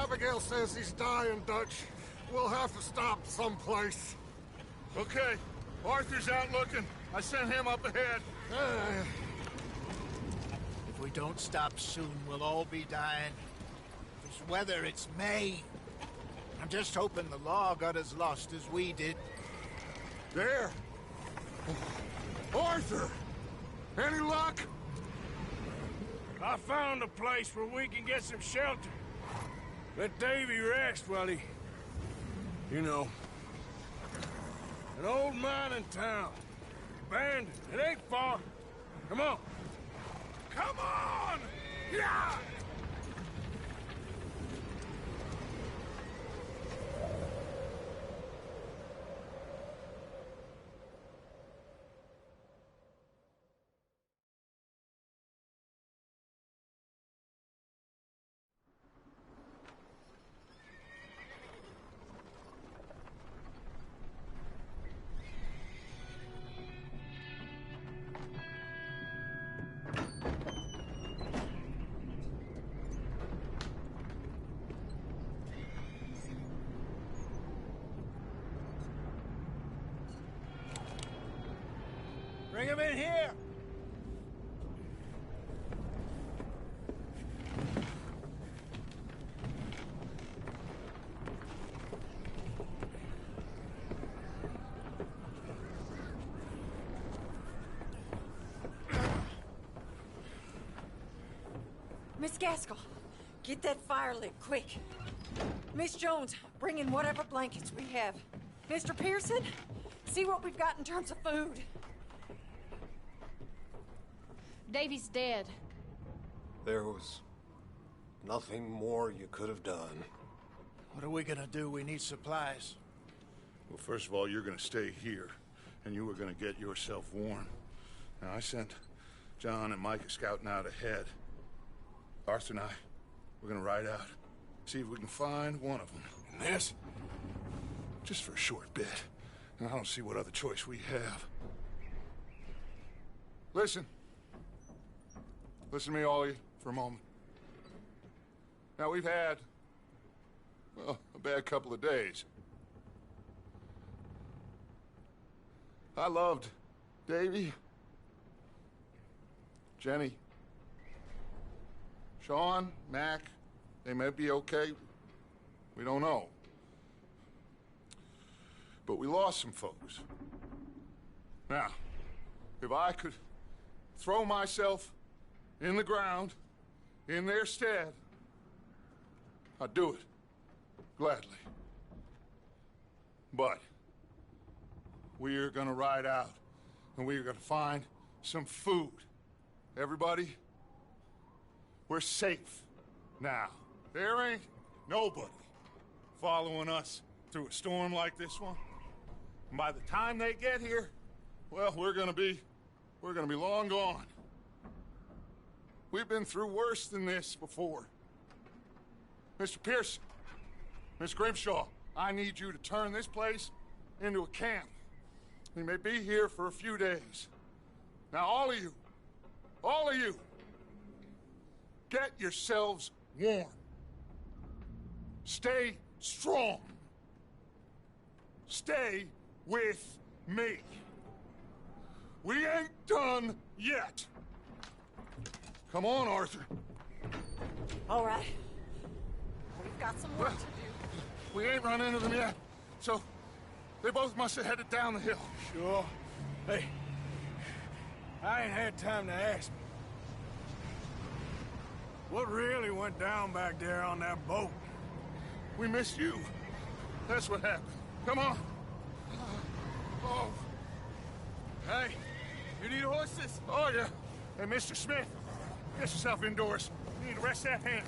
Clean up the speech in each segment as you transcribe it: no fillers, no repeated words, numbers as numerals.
Abigail says he's dying, Dutch. We'll have to stop someplace. Okay. Arthur's out looking. I sent him up ahead. If we don't stop soon, we'll all be dying. This weather, it's May. I'm just hoping the law got as lost as we did. There. Arthur! Any luck? I found a place where we can get some shelter. Let Davy rest while he... You know. An old mining town. Abandoned. It ain't far. Come on. Come on! Yeah! Bring him in here! Miss Gaskell, get that fire lit, quick. Miss Jones, bring in whatever blankets we have. Mr. Pearson, see what we've got in terms of food. Davy's dead. There was Nothing more you could have done. What are we gonna do? We need supplies. Well, first of all, you're gonna stay here, and you are gonna get yourself warm. Now, I sent John and Micah scouting out ahead. Arthur and I, we're gonna ride out, see if we can find one of them. And this, just for a short bit. And I don't see what other choice we have. Listen. Listen to me, all of you, for a moment. Now, we've had, well, a bad couple of days. I loved Davy, Jenny, Sean, Mac. They may be okay. We don't know. But we lost some folks. Now, if I could throw myself in the ground in their stead, I'd do it, gladly. But we're gonna ride out, and we're gonna find some food. Everybody, we're safe now. There ain't nobody following us through a storm like this one. And by the time they get here, well, we're gonna be long gone. We've been through worse than this before. Mr. Pearson, Miss Grimshaw, I need you to turn this place into a camp. We may be here for a few days. Now, all of you, get yourselves warm. Stay strong. Stay with me. We ain't done yet. Come on, Arthur. All right. We've got some work to do. We ain't run into them yet, so they both must have headed down the hill. Sure. Hey, I ain't had time to ask. What really went down back there on that boat? We missed you. That's what happened. Come on. Oh. Hey, you need horses? Oh, yeah. Hey, Mr. Smith, get yourself indoors. You need to rest that hand.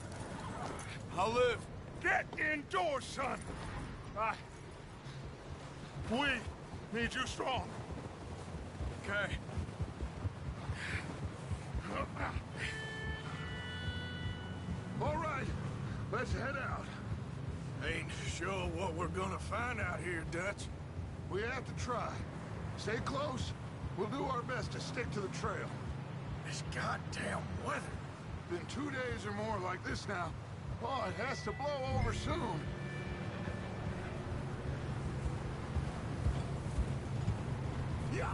I'll live. Get indoors, son. We need you strong. Okay. All right, let's head out. Ain't sure what we're gonna find out here, Dutch. We have to try. Stay close. We'll do our best to stick to the trail. This goddamn weather. Been 2 days or more like this now. Oh, it has to blow over soon. Yeah.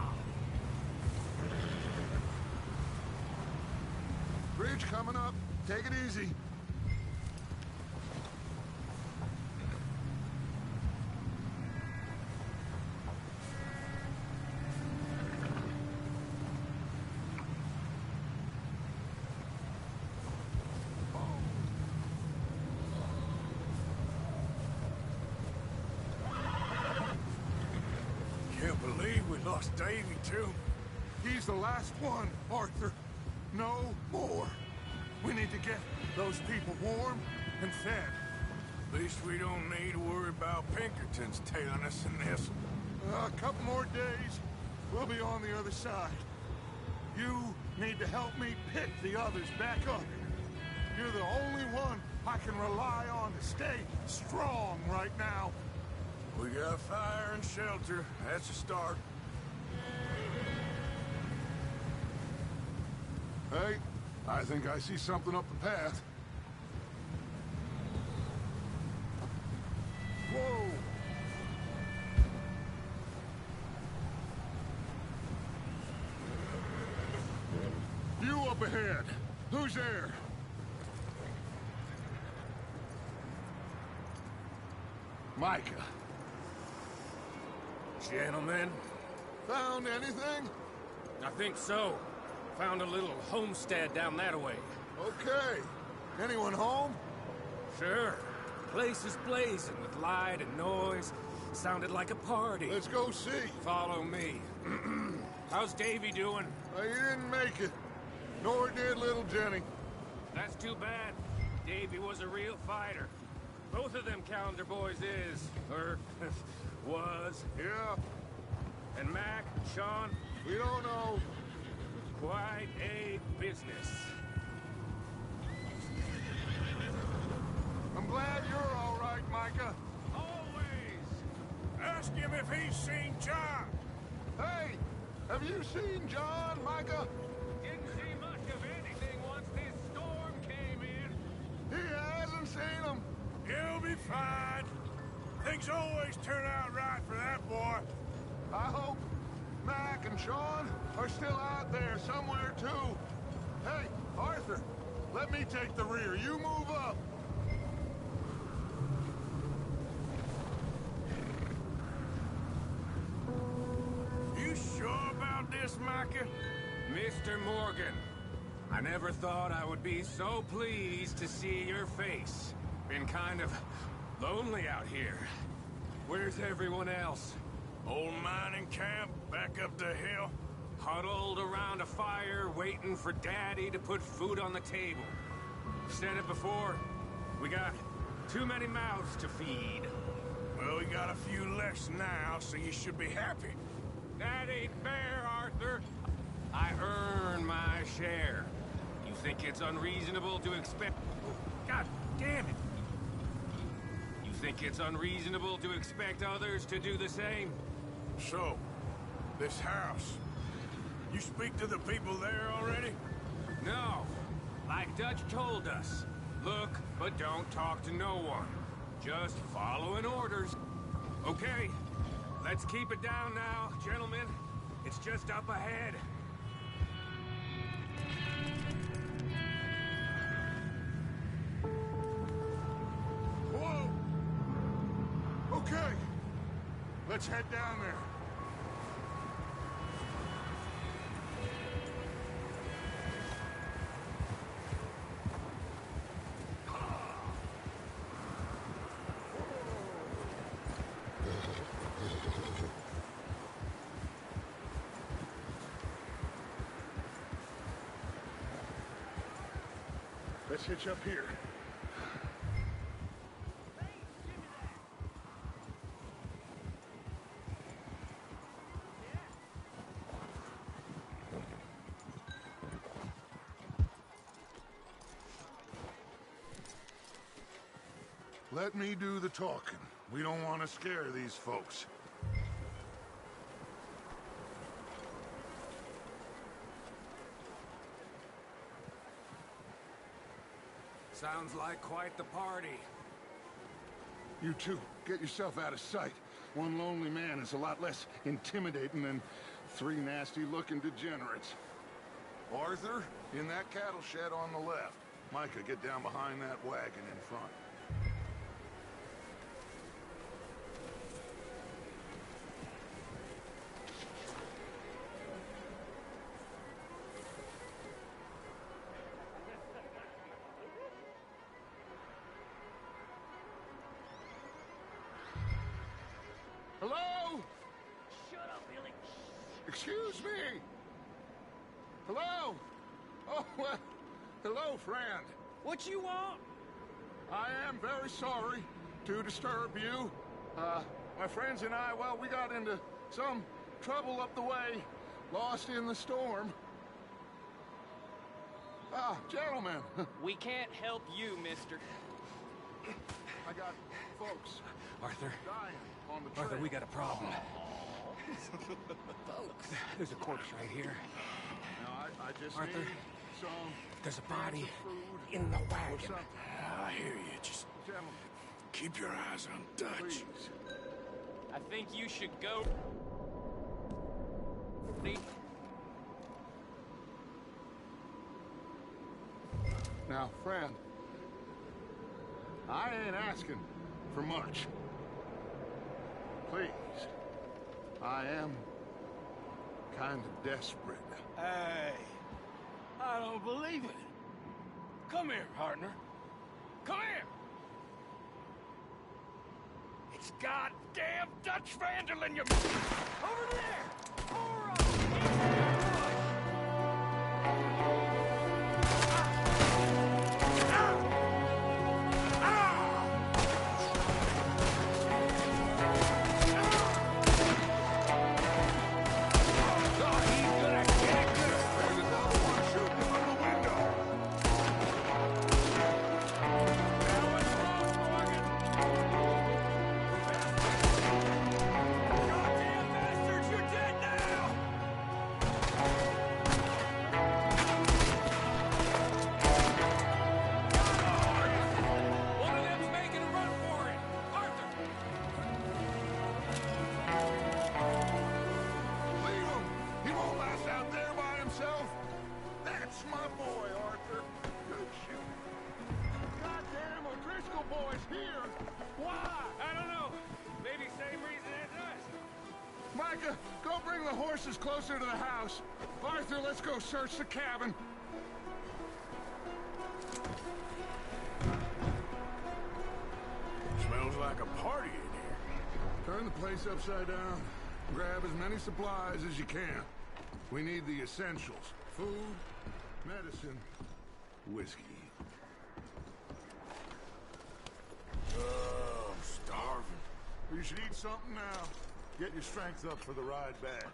Bridge coming up. Take it easy. Can't believe we lost Davy, too. He's the last one, Arthur. No more. We need to get those people warm and fed. At least we don't need to worry about Pinkertons tailing us in this. A couple more days, we'll be on the other side. You need to help me pick the others back up. You're the only one I can rely on to stay strong right now. We got fire and shelter. That's a start. Hey, I think I see something up the path. Whoa! You up ahead. Who's there? Micah. Gentlemen, Found anything? I think so. Found a little homestead down that way. Okay. Anyone home? Sure. Place is blazing with light and noise. Sounded like a party. Let's go see. Follow me. How's Davy doing? He didn't make it. Nor did little Jenny. That's too bad. Davy was a real fighter. Both of them calendar boys is, or was. Yeah, And Mac, Sean, we don't know. quite a business. I'm glad you're all right, Micah. Always. Ask him if he's seen John. Hey, have you seen John, Micah? Didn't see much of anything once this storm came in. He hasn't seen him. He'll be fine. Things always turn out right for that boy. I hope Mac and Sean are still out there somewhere, too. Hey, Arthur, let me take the rear. You move up. You sure about this, Micah? Mr. Morgan, I never thought I would be so pleased to see your face. Been kind of lonely out here. Where's everyone else? Old mining camp back up the hill. Huddled around a fire, waiting for Daddy to put food on the table. Said it before, we got too many mouths to feed. Well, we got a few less now, so you should be happy. That ain't fair, Arthur. I earn my share. You think it's unreasonable to expect... God damn it! You think it's unreasonable to expect others to do the same? So, this house. You speak to the people there already? No. Like Dutch told us. Look, but don't talk to no one. Just following orders. Okay, let's keep it down now, gentlemen. It's just up ahead. Whoa! Okay, let's head down there. Let's hitch up here. Let me do the talking. We don't want to scare these folks. Sounds like quite the party. You two, get yourself out of sight. One lonely man is a lot less intimidating than three nasty-looking degenerates. Arthur, in that cattle shed on the left. Micah, get down behind that wagon in front. Hello? Shut up, Billy. Excuse me? Hello? Oh, well, hello, friend. What you want? I am very sorry to disturb you. My friends and I, well, we got into some trouble up the way, lost in the storm. Ah, gentlemen, We can't help you, mister. I got folks Arthur, dying on the trail. Arthur, we got a problem. There's a corpse right here. Now, I just Arthur, need some There's a cans body of food in the or wagon. something. I hear you. Just Gentlemen, keep your eyes on Dutch. please. I think you should go. Now, friend, I ain't asking for much. Please, I am kind of desperate. Hey, I don't believe it. Come here, partner. Come here. It's goddamn Dutch Vanderlyn, you... Over there! All right. Micah, go bring the horses closer to the house. Arthur, let's go search the cabin. Smells like a party in here. Turn the place upside down. Grab as many supplies as you can. We need the essentials. Food, medicine, whiskey. Oh, I'm starving. You should eat something now. Get your strength up for the ride back.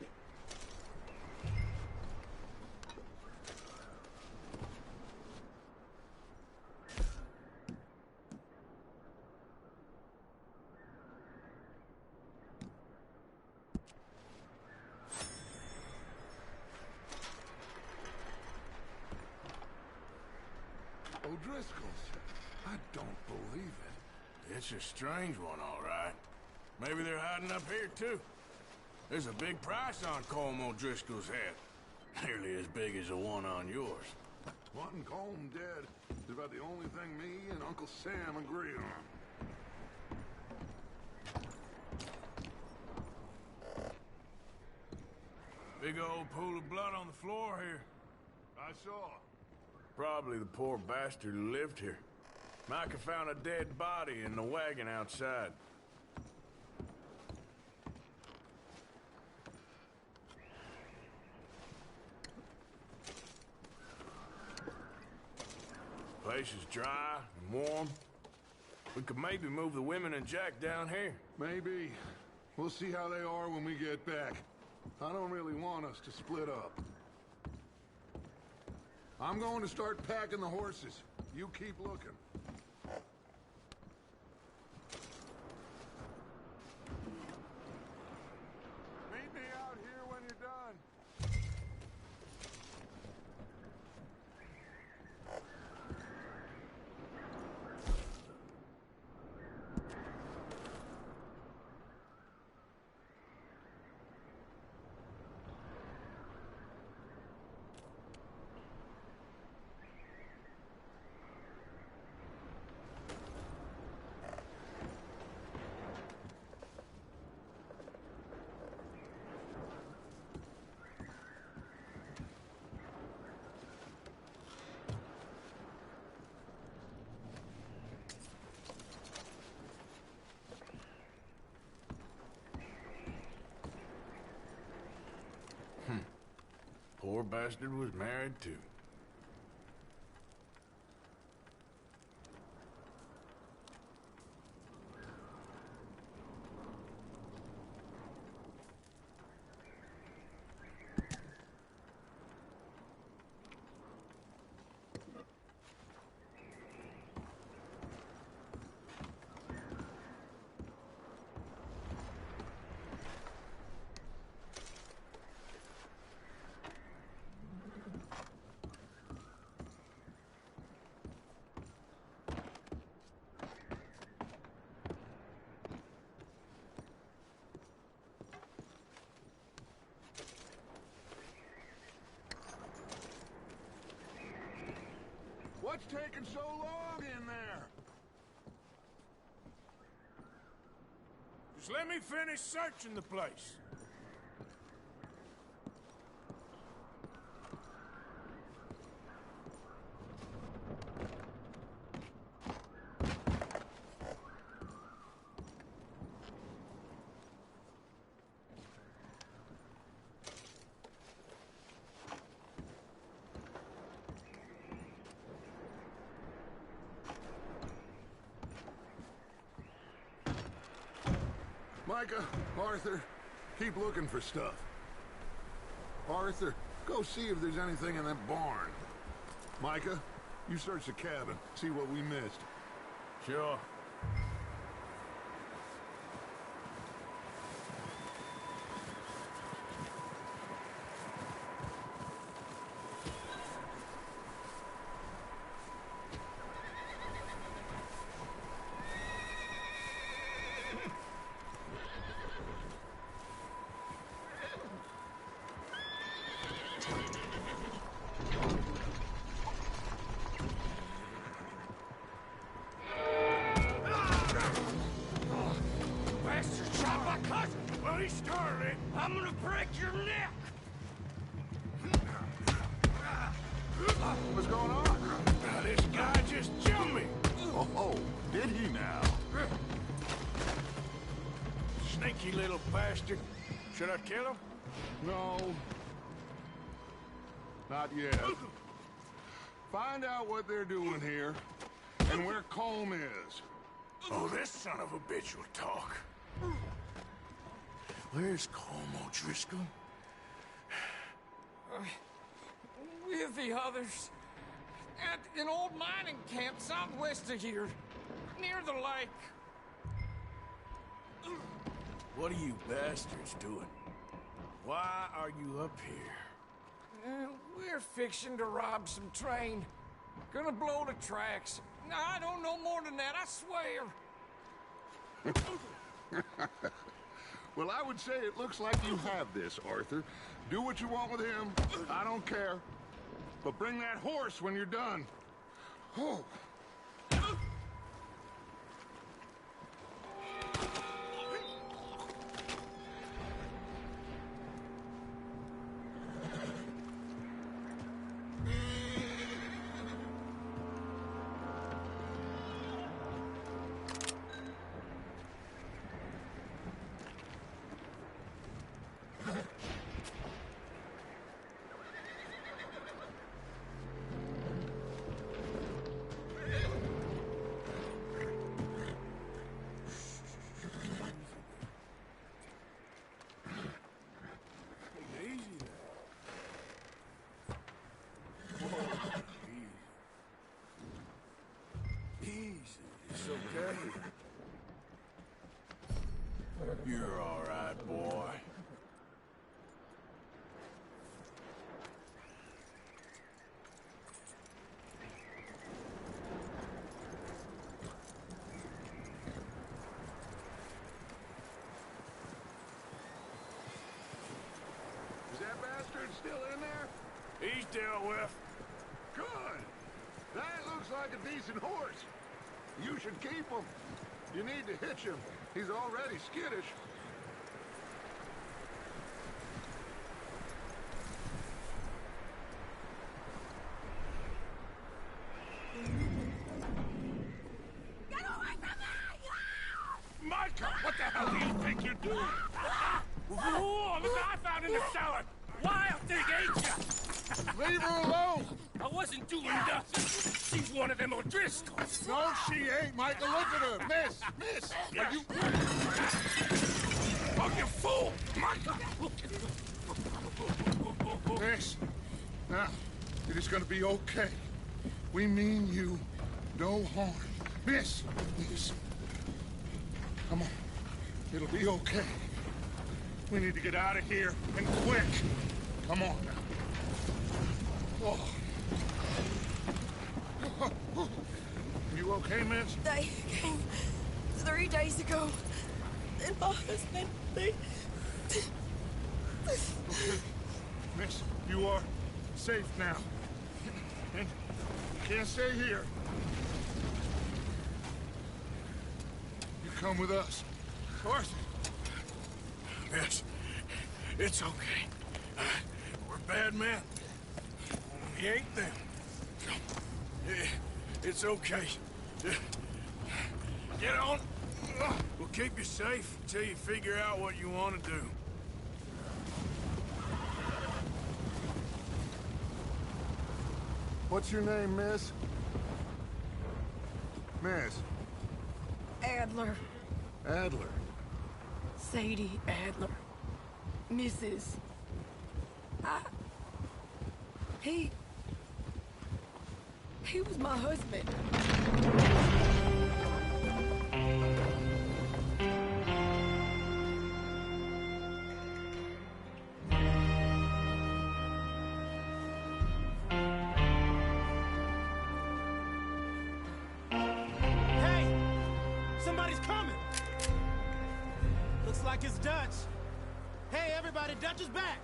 O'Driscoll's. I don't believe it. It's a strange one, all right. Maybe they're hiding up here, too. There's a big price on Colm O'Driscoll's head. Nearly as big as the one on yours. Wanting Colm dead is about the only thing me and Uncle Sam agree on. Big old pool of blood on the floor here. I saw. Probably the poor bastard who lived here. Micah found a dead body in the wagon outside. Place is dry and warm. We could maybe move the women and Jack down here. Maybe. We'll see how they are when we get back. I don't really want us to split up. I'm going to start packing the horses. You keep looking. Meet me out here when you're done. Poor bastard was married, too. What's taking so long in there? Just let me finish searching the place. Micah, Arthur, keep looking for stuff. Arthur, go see if there's anything in that barn. Micah, you search the cabin, see what we missed. Sure. Bloody started. I'm gonna break your neck. What's going on? Now, this guy just jumped me. Oh, did he now? Sneaky little bastard. Should I kill him? No. Not yet. Find out what they're doing here and where Colm is. Oh, this son of a bitch will talk. Where's Colm O'Driscoll? With the others. At an old mining camp southwest of here. Near the lake. What are you bastards doing? Why are you up here? We're fixing to rob some train. Gonna blow the tracks. I don't know more than that, I swear. Well, I would say it looks like you have this, Arthur. Do what you want with him. I don't care. But bring that horse when you're done. Oh. You're all right, boy. Is that bastard still in there? He's dealt with. Good. That looks like a decent horse. You should keep him. You need to hitch him. He's already skittish. Get away from me! Micah, what the hell do you think you're doing? Whoa, look what I found in the cellar! Wild thing, ain't ya? Leave her alone! I wasn't doing nothing. She's one of them O'Driscolls. No, she ain't, Micah. Look at her. Miss! Miss! Are you... Oh, you fool! Micah! Miss, now, it is gonna be okay. We mean you no harm. Miss! Miss. Come on. It'll be okay. We need to get out of here, and quick. Come on now. Oh. You okay, miss? They came 3 days ago. And my husband, they... Miss, you are safe now. And you can't stay here. You come with us. Of course. Miss, it's okay. We're bad men. We ain't them. It's okay. Get on. We'll keep you safe until you figure out what you want to do. What's your name, miss? Miss? Adler. Adler. Sadie Adler. Mrs. He was my husband. Hey! Somebody's coming! Looks like it's Dutch. Hey, everybody, Dutch is back!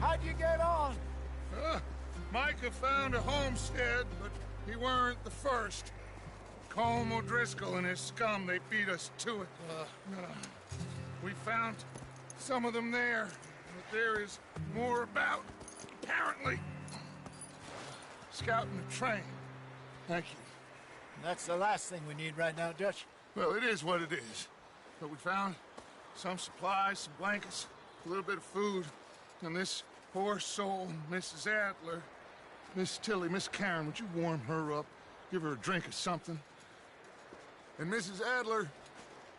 How'd you get on? Micah found a homestead, but he weren't the first. Colm O'Driscoll and his scum, they beat us to it. We found some of them there, but there is more about, apparently. Scouting the train. Thank you. That's the last thing we need right now, Dutch. Well, it is what it is. But we found some supplies, some blankets, a little bit of food, and this poor soul, Mrs. Adler, Miss Tilly, Miss Karen, would you warm her up? Give her a drink or something? And Mrs. Adler,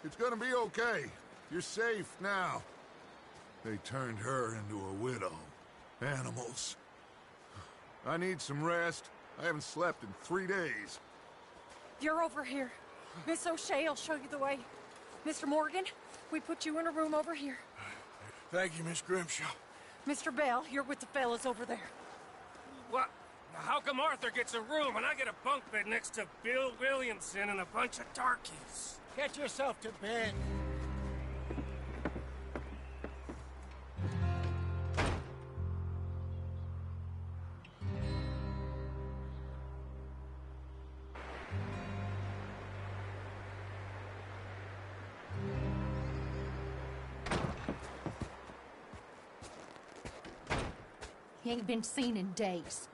it's gonna be okay. You're safe now. They turned her into a widow. Animals. I need some rest. I haven't slept in 3 days. You're over here. Miss O'Shea will show you the way. Mr. Morgan, we put you in a room over here. Thank you, Miss Grimshaw. Mr. Bell, you're with the fellas over there. What? How come Arthur gets a room and I get a bunk bed next to Bill Williamson and a bunch of darkies? Get yourself to bed. He ain't been seen in days.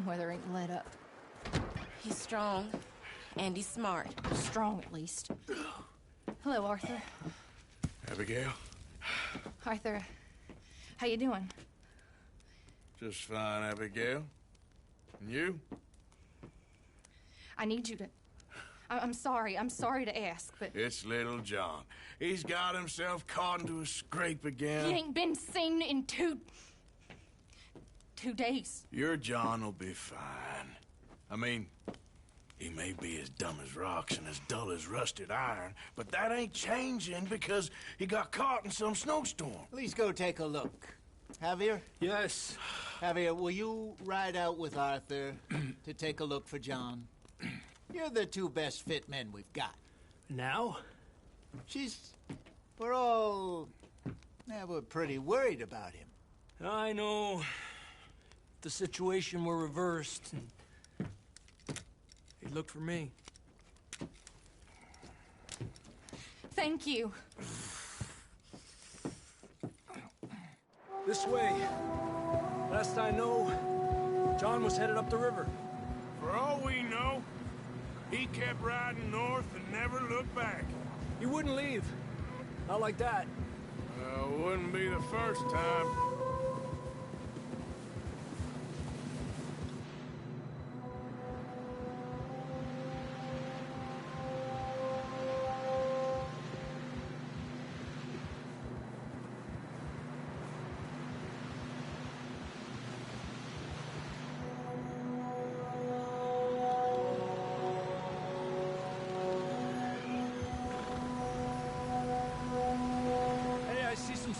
Weather ain't let up. He's strong, and he's smart. Strong, at least. Hello, Arthur. Abigail? Arthur, how you doing? Just fine, Abigail. And you? I need you to... I'm sorry to ask, but... It's little John. He's got himself caught into a scrape again. He ain't been seen in 2 days. Your John will be fine. I mean, he may be as dumb as rocks and as dull as rusted iron, but that ain't changing because he got caught in some snowstorm. Please go take a look. Javier? Yes. Javier, will you ride out with Arthur to take a look for John? You're the 2 best fit men we've got. Now? We're all... Yeah, we're pretty worried about him. I know. If the situation were reversed, he'd look for me. Thank you. This way. Last I know, John was headed up the river. For all we know, he kept riding north and never looked back. He wouldn't leave. Not like that. Wouldn't be the first time.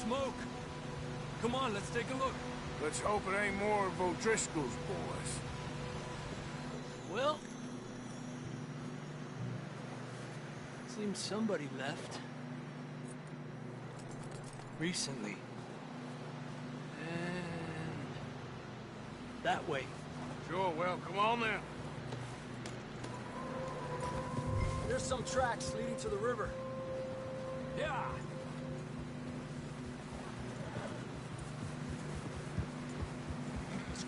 Smoke. Come on, let's take a look. Let's hope it ain't more of O'Driscoll's boys. Well, seems somebody left. Recently. And that way. Sure, well, come on then. There's some tracks leading to the river. Yeah.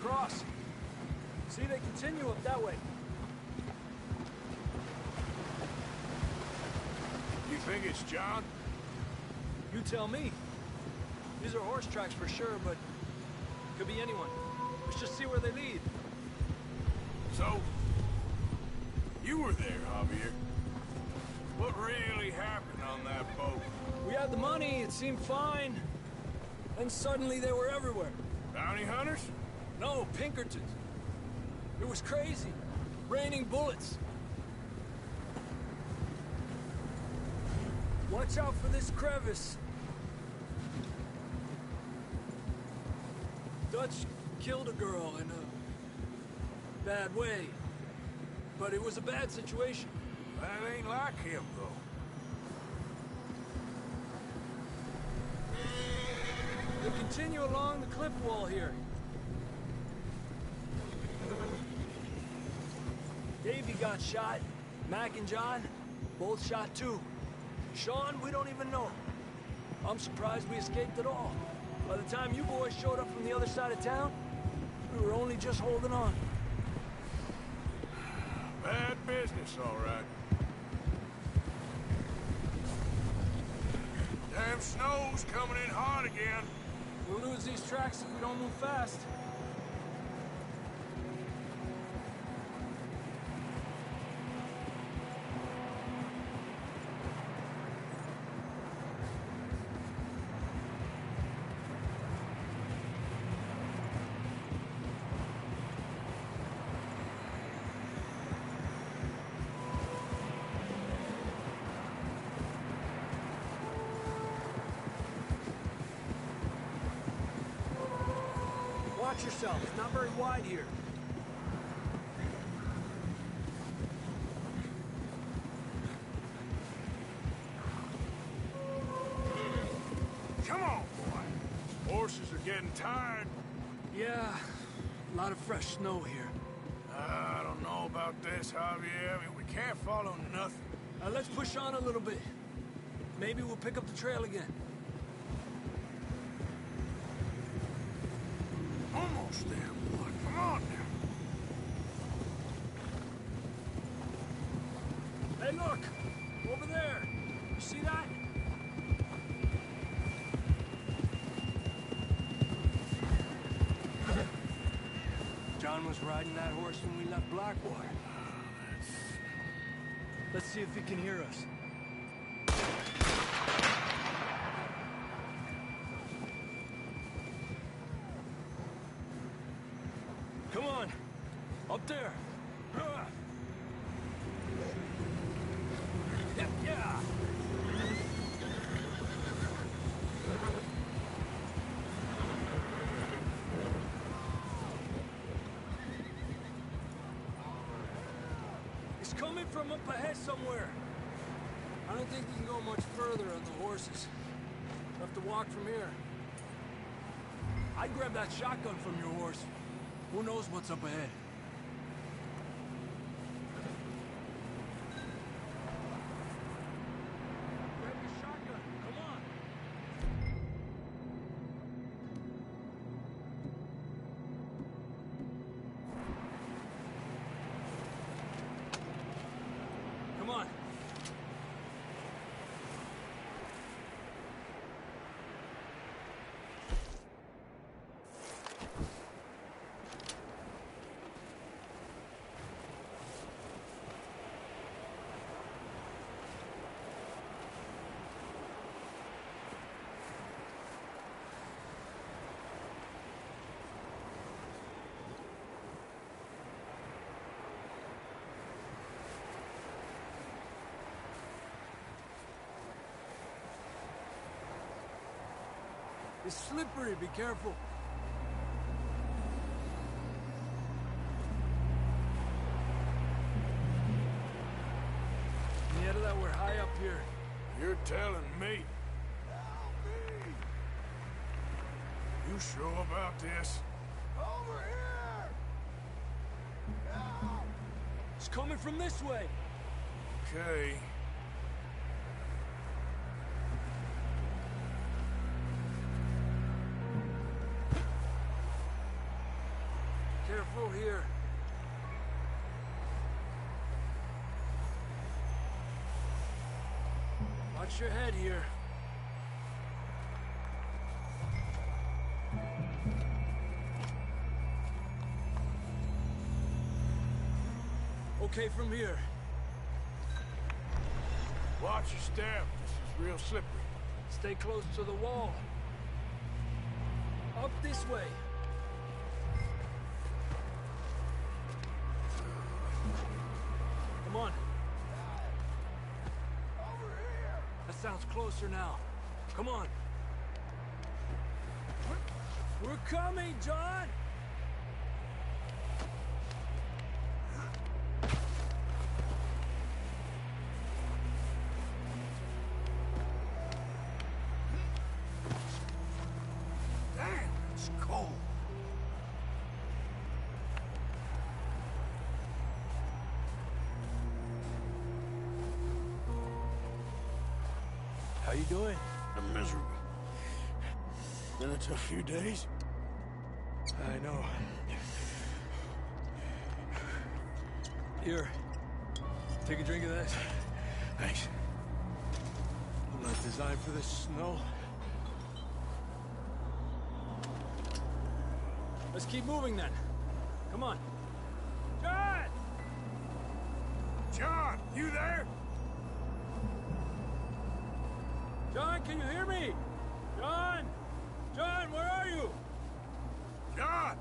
Cross. See, they continue up that way. You think it's John? You tell me. These are horse tracks for sure, but could be anyone. Let's just see where they lead. So, you were there, Javier. What really happened on that boat? We had the money, it seemed fine. Then suddenly they were everywhere. Bounty hunters? No, Pinkertons. It was crazy. Raining bullets. Watch out for this crevice. Dutch killed a girl in a bad way. But it was a bad situation. That ain't like him, though. They continue along the cliff wall here. Davey got shot. Mac and John, both shot too. Sean, we don't even know. I'm surprised we escaped at all. By the time you boys showed up from the other side of town, we were only just holding on. Bad business, all right. Damn snow's coming in hard again. We'll lose these tracks if we don't move fast. Watch yourself. It's not very wide here. Come on, boy. Horses are getting tired. Yeah, a lot of fresh snow here. I don't know about this, Javier. I mean, we can't follow nothing. Let's push on a little bit. Maybe we'll pick up the trail again. Almost there, boy. Come on now. Hey, look! Over there! You see that? John was riding that horse when we left Blackwater. Let's see if he can hear us. Come on! Up there! Yeah! It's coming from up ahead somewhere. I don't think we can go much further on the horses. We'll have to walk from here. I'd grab that shotgun from your horse. Who knows what's up ahead? Grab your shotgun. Come on. Come on. It's slippery, be careful. Yeah, that we're high up here. You're telling me. You sure about this? Over here! It's coming from this way. Okay. Careful here. Watch your head here. Okay from here. Watch your step. This is real slippery. Stay close to the wall. Up this way. Come on. Over here! That sounds closer now. Come on. We're coming, John! Damn, it's cold. How you doing? I'm miserable. Been a tough few days. I know. Here. Take a drink of that. Thanks. I'm not designed for this snow. Let's keep moving then. Come on. John! John, you there? John, can you hear me? John! John, where are you? John!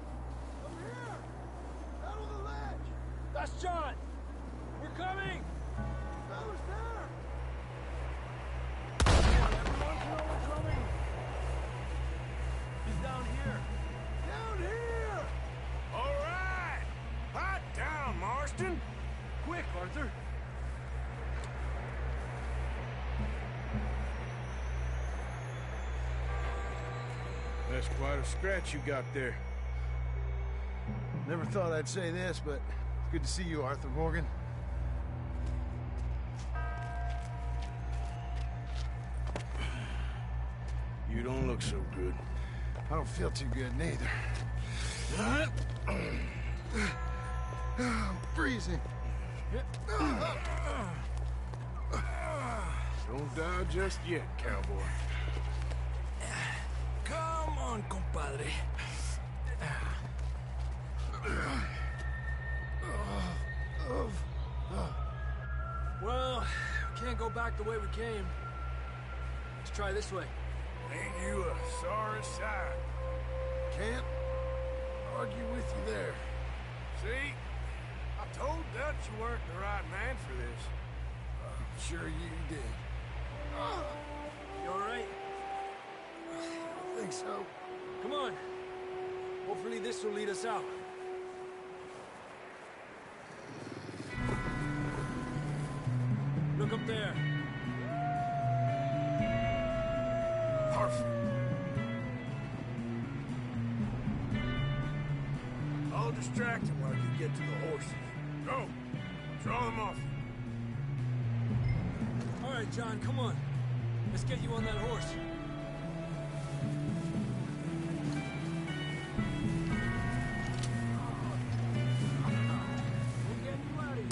I'm here! Out on the ledge! That's John! We're coming! Fella's there! Everyone know we're coming! He's down here! Down here! All right! Hot down, Marston! Quick, Arthur! That's quite a scratch you got there. Never thought I'd say this, but it's good to see you, Arthur Morgan. You don't look so good. I don't feel too good, neither. I'm freezing. Don't die just yet, cowboy. Come on, compadre. Well, we can't go back the way we came. Let's try this way. Ain't you a sorry sight? Can't argue with you there. See? I told Dutch you weren't the right man for this. Sure you did. You all right? I think so. Come on. Hopefully this will lead us out. Look up there. Perfect. I'll distract him while you get to the horses. Go. Draw them off. All right, John, come on. Let's get you on that horse. We'll get you out of here.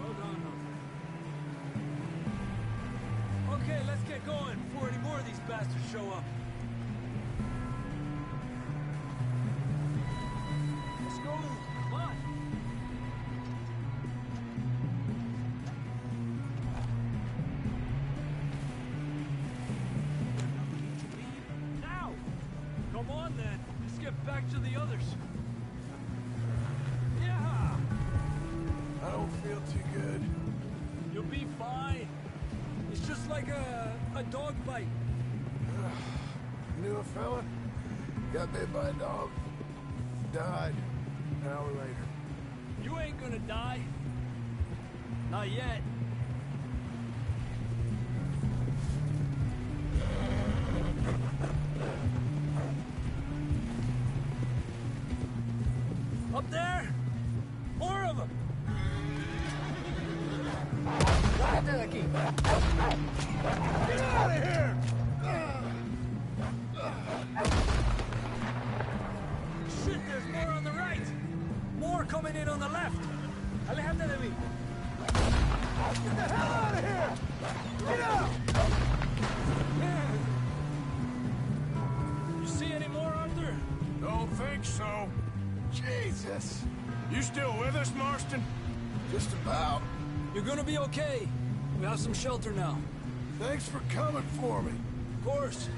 Well done, Arthur. Okay, let's get going before any more of these bastards show up. Let's go. Come on. Now. Come on then. Let's get back to the others. Yeah. I don't feel too good. You'll be fine. It's just like a dog bite. Knew a fella? Got bit by a dog. Died an hour later. You ain't gonna die. Not yet. Up there? More of them. Get out of here! Shit, there's more on the right. More coming in on the left. Alejate de mí. Get the hell out of here! Get out! You see any more, Arthur? Don't think so. Jesus! You still with us, Marston? Just about. You're gonna be okay. We have some shelter now. Thanks for coming for me. Of course.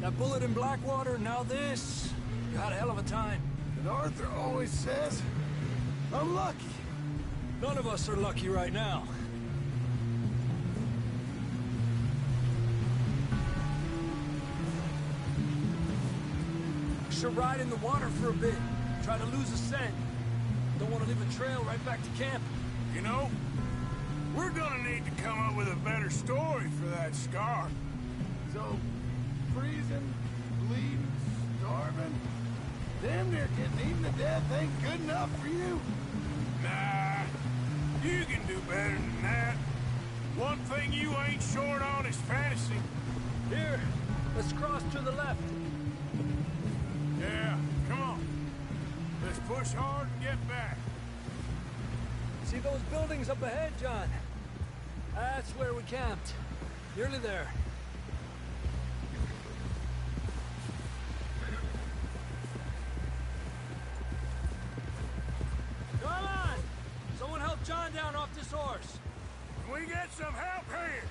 That bullet in Blackwater, now this. You had a hell of a time. And Arthur always says, I'm lucky. None of us are lucky right now. Should ride in the water for a bit. Try to lose a scent. Don't want to leave a trail right back to camp. You know, we're gonna need to come up with a better story for that scar. So, freezing, bleeding, starving, damn near getting eaten to death ain't good enough for you. Nah, you can do better than that. One thing you ain't short on is fantasy. Here, let's cross to the left. Yeah, come on. Let's push hard and get back. See those buildings up ahead, John? That's where we camped. Nearly there. Come on! Someone help John down off this horse. Can we get some help here?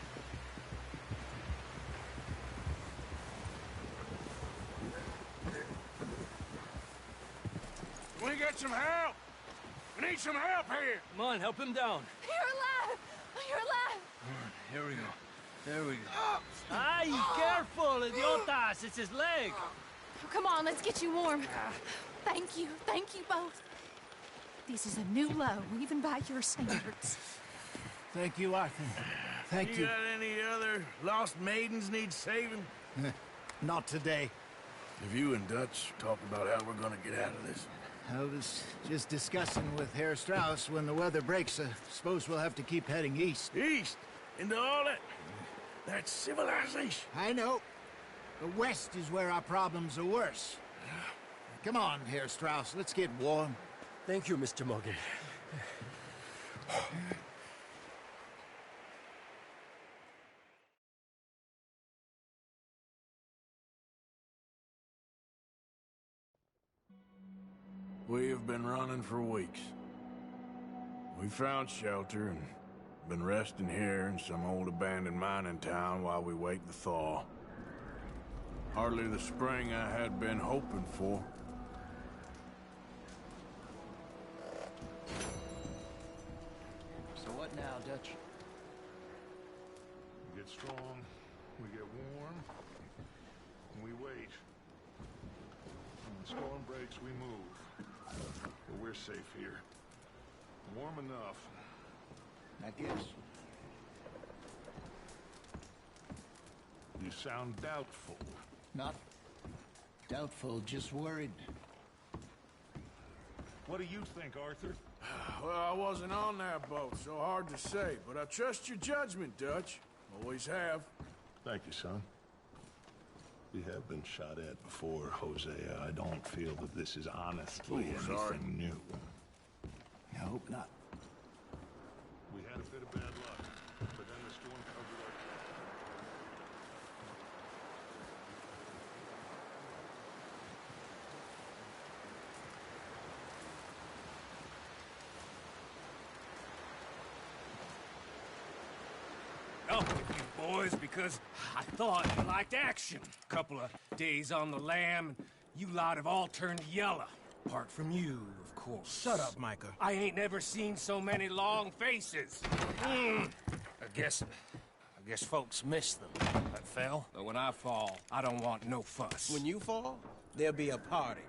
Can we get some help? We need some help here. Come on, help him down. You're alive! You're alive! Here we go. There we go. Ay, careful, idiotas! It's his leg. Oh, come on, let's get you warm. Thank you both. This is a new low, even by your standards. Thank you, Arthur. Thank you. You got any other lost maidens need saving? Not today. Have you and Dutch talked about how we're gonna get out of this? I was just discussing with Herr Strauss when the weather breaks. I suppose we'll have to keep heading east. East? Into all that civilization? I know. The west is where our problems are worse. Come on, Herr Strauss, let's get warm. Thank you, Mr. Morgan. We have been running for weeks. We found shelter and been resting here in some old abandoned mining town while we wait the thaw. Hardly the spring I had been hoping for. So what now, Dutch? We get strong, we get warm, and we wait. When the storm breaks, we move. But we're safe here. Warm enough. I guess. You sound doubtful. Not doubtful, just worried. What do you think, Arthur? Well, I wasn't on that boat, so hard to say, but I trust your judgment, Dutch. Always have. Thank you, son. We have been shot at before, Hosea. I don't feel that this is honestly anything new. I hope not. We had a bit of bad luck, but then the storm covered our Oh, with you boys, because I thought you liked action. Couple of days on the lam, and you lot have all turned yellow. Apart from you, of course. Shut up, Micah. I ain't never seen so many long faces. I guess folks miss them. I fell, but when I fall, I don't want no fuss. When you fall, there'll be a party.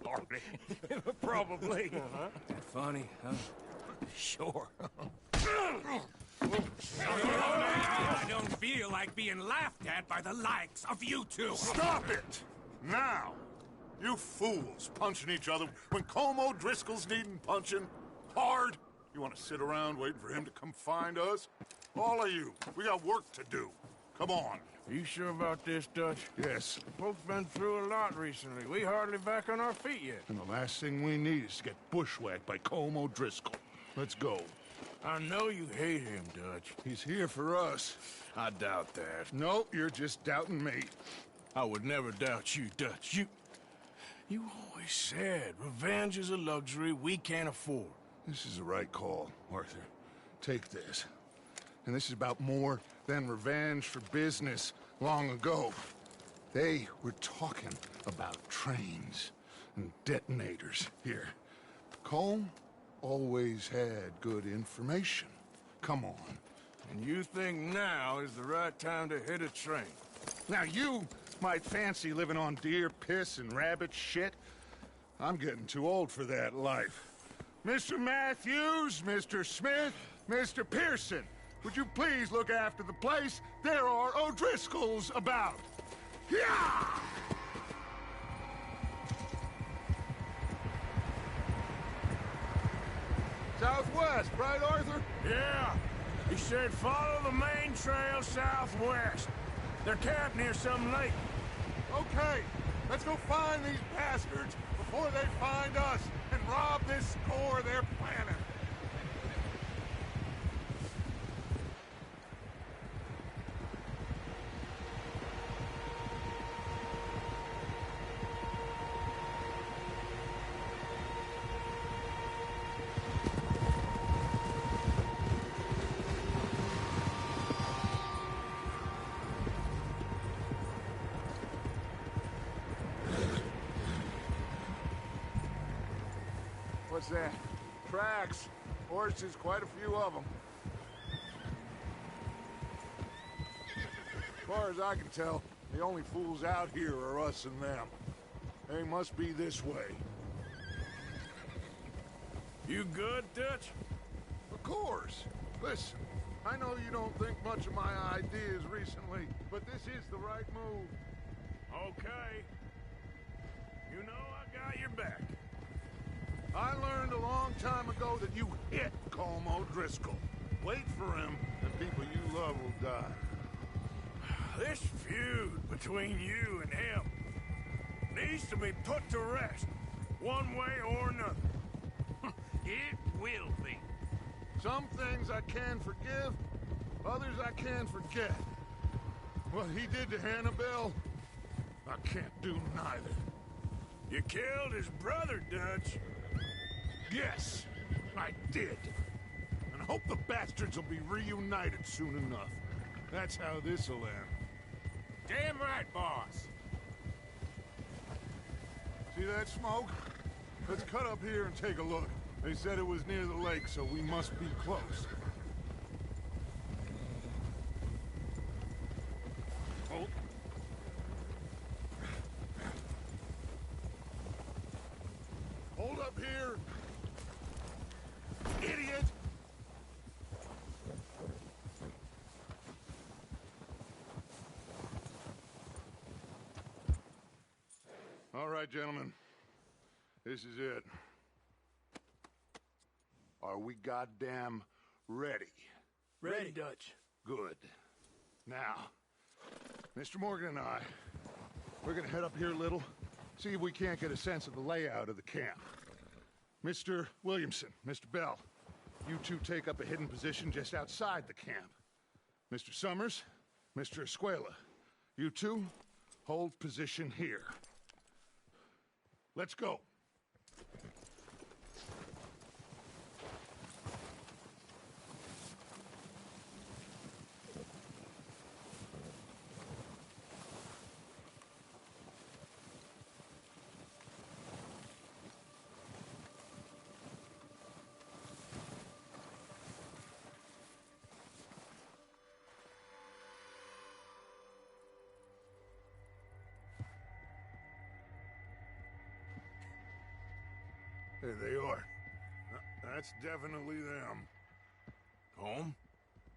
Party? Probably. That funny, huh? Sure. I don't feel like being laughed at by the likes of you two. Stop it! Now! You fools punching each other when Como Driscoll's needing punching. Hard! You want to sit around waiting for him to come find us? All of you, we got work to do. Come on. Are you sure about this, Dutch? Yes. Folks been through a lot recently. We hardly back on our feet yet. And the last thing we need is to get bushwhacked by Como Driscoll. Let's go. I know you hate him, Dutch. He's here for us. I doubt that. No, you're just doubting me. I would never doubt you, Dutch. You always said revenge is a luxury we can't afford. This is the right call, Arthur. Take this. And this is about more than revenge for business. long ago. They were talking about trains and detonators here. Colm always had good information. Come on. And you think now is the right time to hit a train? Now you might fancy living on deer piss and rabbit shit. I'm getting too old for that life. Mr. Matthews, Mr. Smith, Mr. Pearson, would you please look after the place? There are O'Driscolls about. Yeah! Southwest, right, Arthur? Yeah. He said follow the main trail southwest. They're camped near some lake. Okay, let's go find these bastards before they find us and rob this core they're planning. What's that? Tracks. Horses, quite a few of them. As far as I can tell, the only fools out here are us and them. They must be this way. You good, Dutch? Of course. Listen, I know you don't think much of my ideas recently, but this is the right move. Okay. You know I got your back. I learned a long time ago that you hit Colm O'Driscoll. Wait for him, and people you love will die. This feud between you and him needs to be put to rest, one way or another. It will be. Some things I can forgive, others I can forget. What he did to Annabelle, I can't do neither. You killed his brother, Dutch. Yes, I did. And I hope the bastards will be reunited soon enough. That's how this'll end. Damn right, boss. See that smoke? Let's cut up here and take a look. They said it was near the lake, so we must be close. Oh. Hold up here! Idiot! All right, gentlemen. This is it. Are we goddamn ready? Ready, Dutch. Good. Now, Mr. Morgan and I, we're gonna head up here a little, see if we can't get a sense of the layout of the camp. Mr. Williamson, Mr. Bell, you two take up a hidden position just outside the camp. Mr. Summers, Mr. Escuela, you two hold position here. Let's go. There they are. That's definitely them. Home?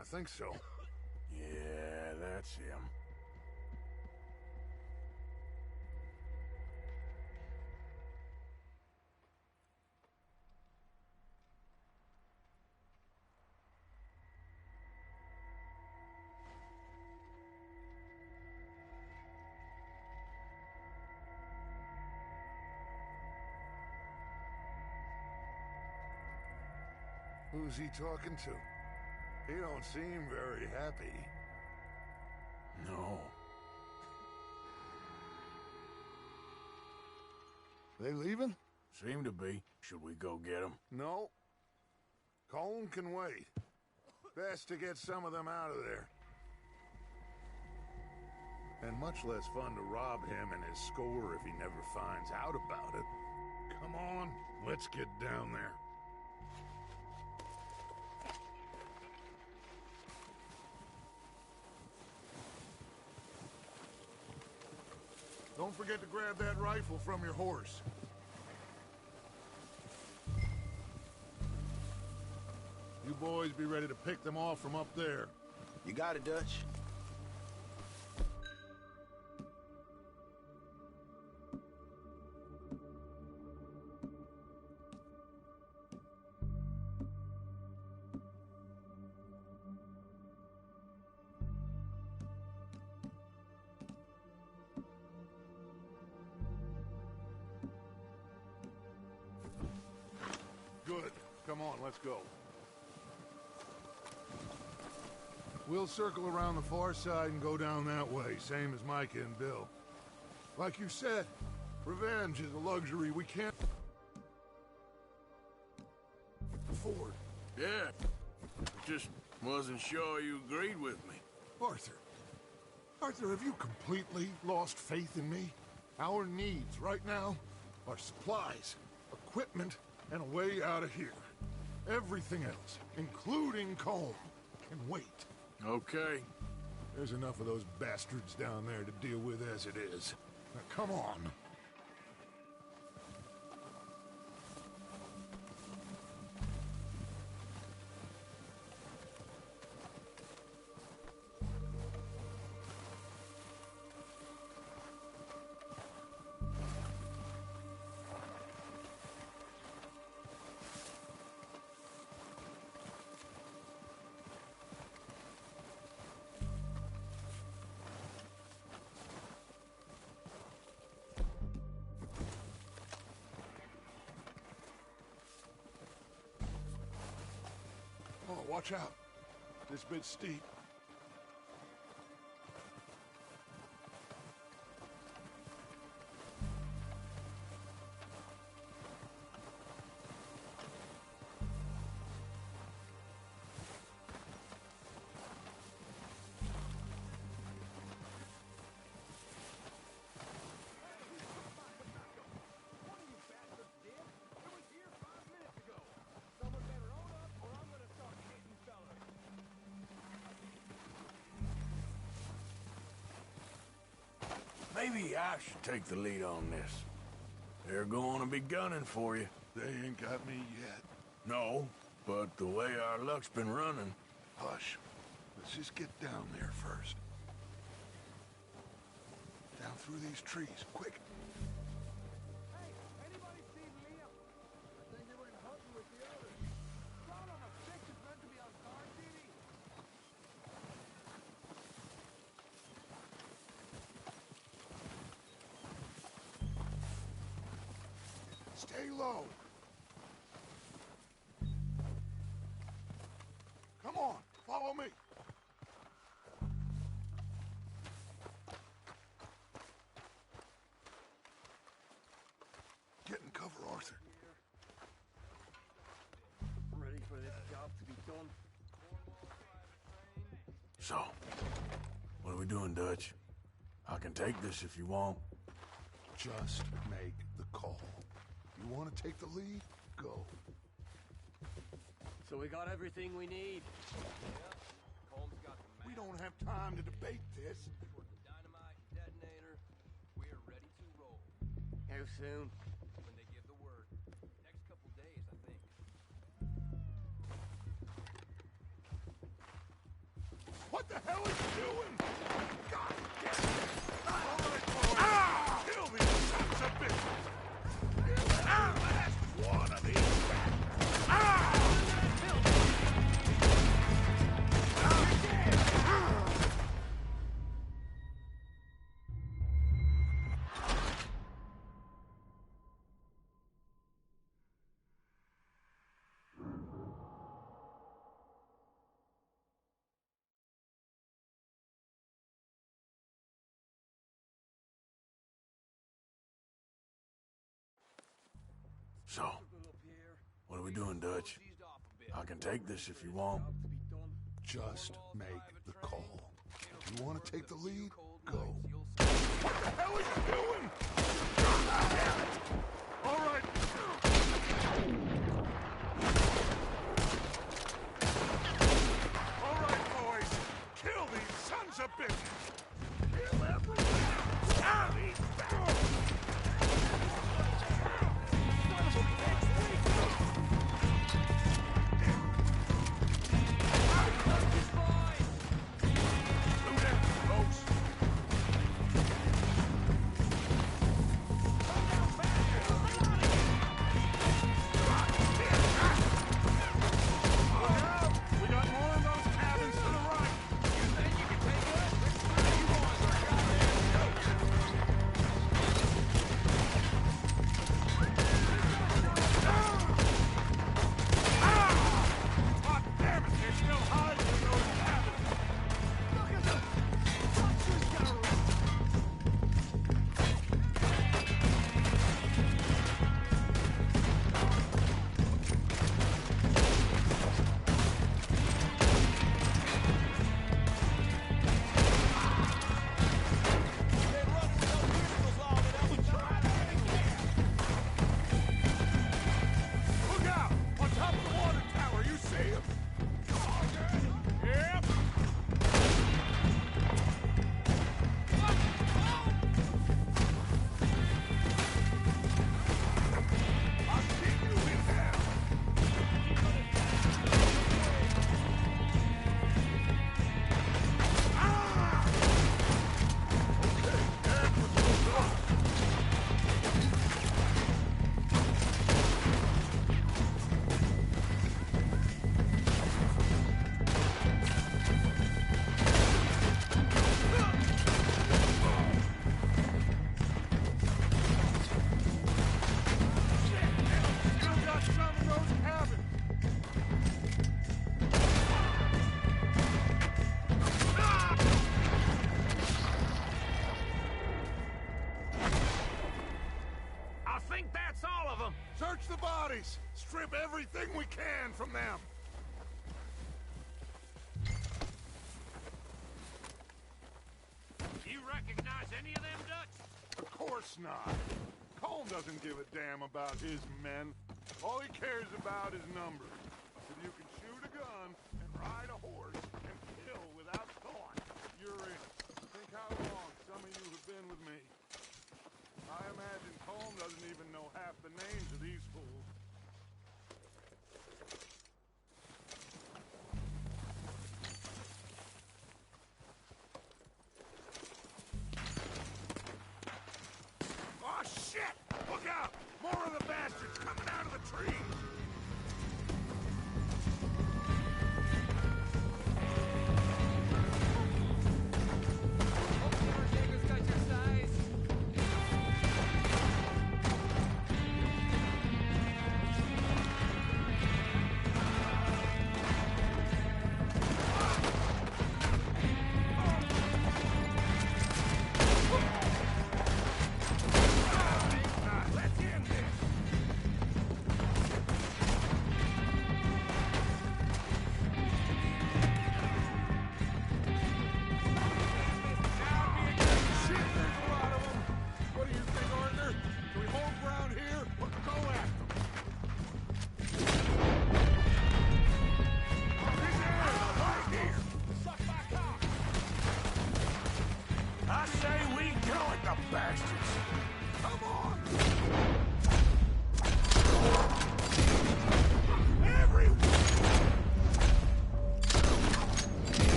I think so. Yeah, that's him. Who's he talking to? He don't seem very happy. No. They leaving? Seem to be. Should we go get them? No. Colm can wait. Best to get some of them out of there. And much less fun to rob him and his score if he never finds out about it. Come on, let's get down there. Don't forget to grab that rifle from your horse. You boys be ready to pick them off from up there. You got it, Dutch. Good. Come on, let's go. We'll circle around the far side and go down that way, same as Micah and Bill. Like you said, revenge is a luxury we can't afford. Yeah. Just wasn't sure you agreed with me. Arthur. Arthur, have you completely lost faith in me? Our needs right now are supplies, equipment, and a way out of here. Everything else, including Colm, can wait. Okay. There's enough of those bastards down there to deal with as it is. Now, come on. Oh, watch out. This bit's steep. Maybe I should take the lead on this. They're going to be gunning for you. They ain't got me yet. No, but the way our luck's been running... Hush. Let's just get down there first. Down through these trees, quick. Hey, anybody seen Liam? I think they went hunting with the others. Son of a bitch is meant to be on guard duty. Stay low. Come on, follow me. Get in cover, Arthur. Ready for this job to be done. So, what are we doing, Dutch? I can take this if you want. Just make the call. You want to take the lead? Go. So we got everything we need. Colm's got the map. We don't have time to debate this. Dynamite detonator. We're ready to roll. How soon? When they give the word. Next couple days, I think. What the hell is he doing? God damn it! Ah! Kill these sons of bitches! Last one of these! Ah! So, what are we doing, Dutch? I can take this if you want. Just make the call. You want to take the lead? Go. What the hell are you doing? All right. All right, boys. Kill these sons of bitches. Kill everyone. Ah, these bastards. Search the bodies! Strip everything we can from them! You recognize any of them, Dutch? Of course not. Colm doesn't give a damn about his men. All he cares about is numbers. If you can shoot a gun and ride a horse and kill without thought, you're in. Think how long some of you have been with me. I imagine Colm doesn't even know half the names of these fools. Oh, shit! Look out! More of the bastards coming out of the trees!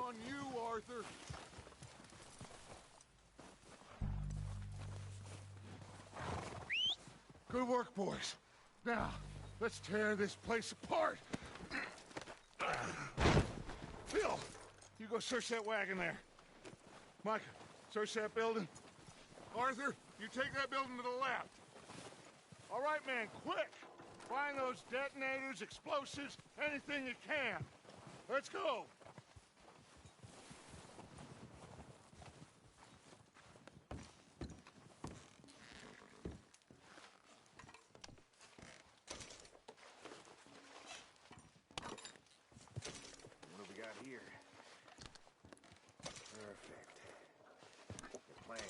on you, Arthur. Good work, boys. Now, let's tear this place apart. Phil, you go search that wagon there. Micah, search that building. Arthur, you take that building to the left. All right, man, quick. Find those detonators, explosives, anything you can. Let's go. What do we got here? Perfect. The plans.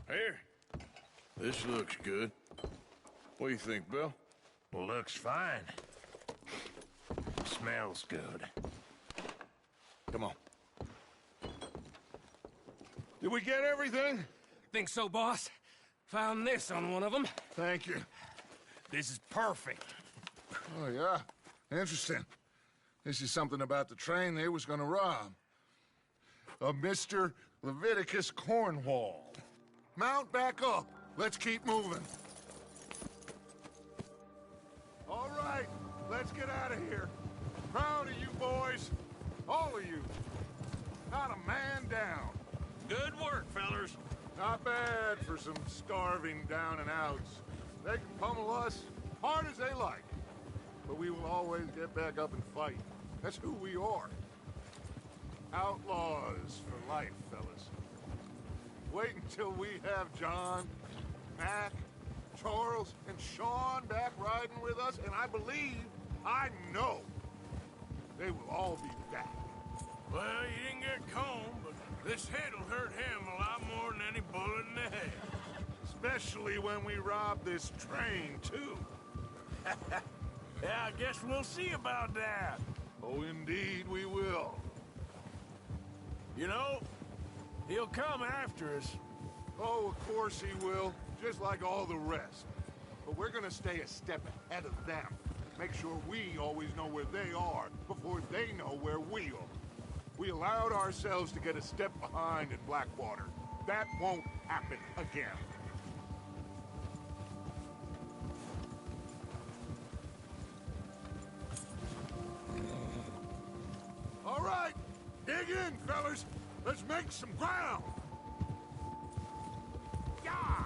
Here. This looks good. What do you think, Bill? Looks fine. Smells good. Come on. Did we get everything? Think so, boss. Found this on one of them. Thank you. This is perfect. Oh, yeah? Interesting. This is something about the train they was gonna rob. A Mr. Leviticus Cornwall. Mount back up. Let's keep moving. All right, let's get out of here. Proud of you boys. All of you. Not a man down. Good work, fellers. Not bad for some starving down and outs. They can pummel us hard as they like. But we will always get back up and fight. That's who we are. Outlaws for life, fellas. Wait until we have John, Mac, Charles, and Sean back riding with us, and I know, they will all be back. Well, you didn't get Combe, but this hit'll hurt him a lot more than any bullet in the head. Especially when we rob this train, too. Yeah, I guess we'll see about that. Oh, indeed we will. You know, he'll come after us. Oh, of course he will, just like all the rest. But we're gonna stay a step ahead of them. Make sure we always know where they are before they know where we are. We allowed ourselves to get a step behind in Blackwater. That won't happen again. All right, dig in, fellas. Let's make some ground. Yeah!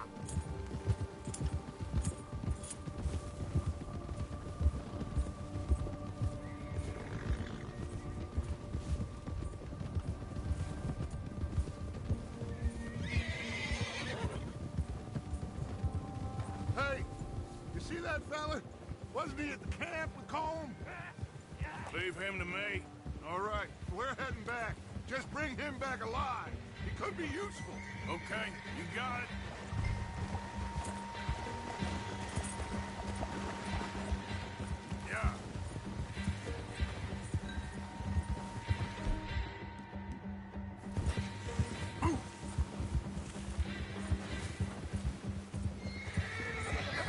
Hey, you see that fella? Wasn't he at the camp with Colm? Leave him to me. All right, we're heading back. Just bring him back alive. He could be useful. Okay, you got it. Yeah. Move.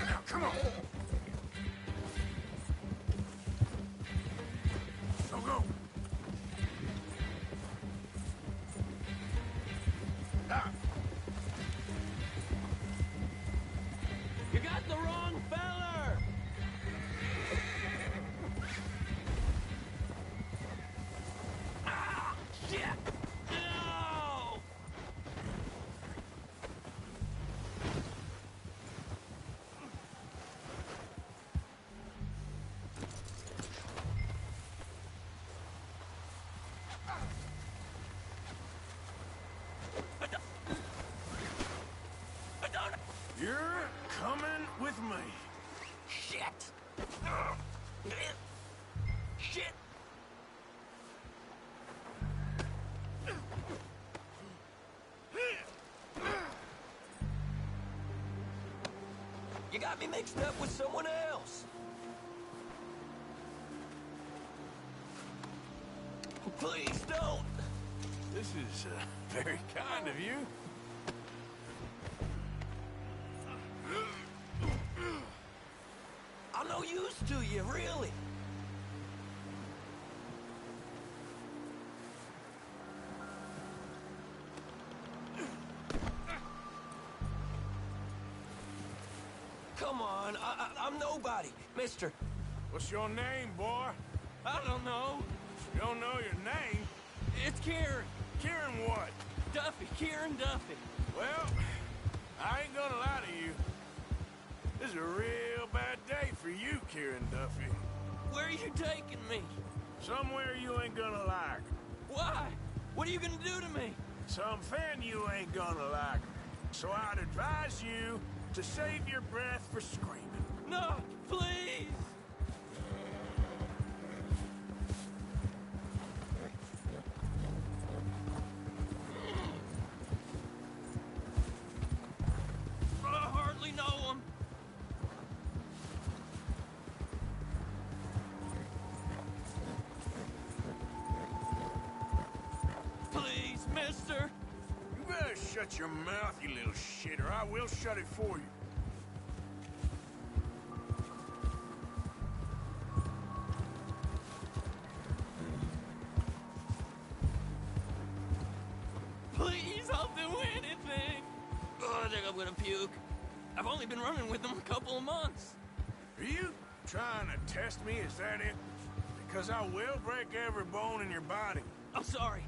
Now, come on. Go, go. Ah. You got the wrong feller! Ah! Shit! No! You're coming with me. Shit! Shit! You got me mixed up with someone else. Please don't! This is very kind of you. I'm no use to you, really. Come on, I'm nobody, mister. What's your name, boy? I don't know. You don't know your name? It's Kieran. Kieran what? Duffy, Kieran Duffy. Well, I ain't gonna lie to you. This is a real bad day for you, Kieran Duffy. Where are you taking me? Somewhere you ain't gonna like. Why? What are you gonna do to me? Something you ain't gonna like. So I'd advise you to save your breath for screaming. No, please! I hardly know him. Please, mister! You better shut your mouth, you little shit, or I will shut it for you. Please, I'll do anything! Oh, I think I'm gonna puke. I've only been running with them a couple of months. Are you trying to test me? Is that it? Because I will break every bone in your body. I'm sorry.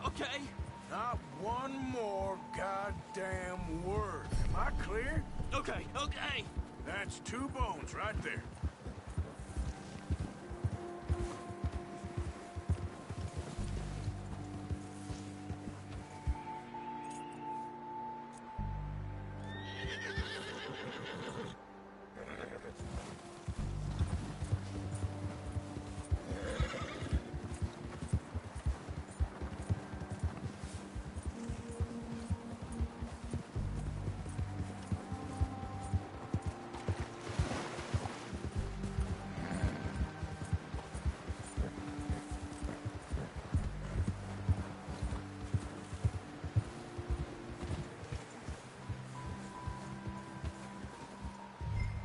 Okay? Not one more goddamn word. Am I clear? Okay. That's 2 bones right there.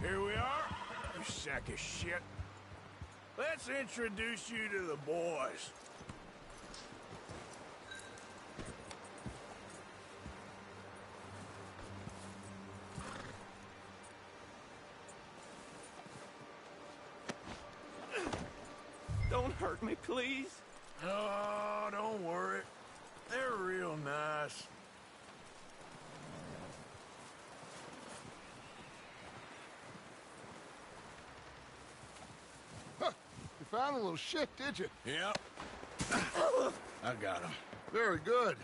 Here we are, you sack of shit. Let's introduce you to the boys. Don't hurt me, please. Oh, don't worry. They're real nice. You found a little shit, did you? Yep. I got him. Very good.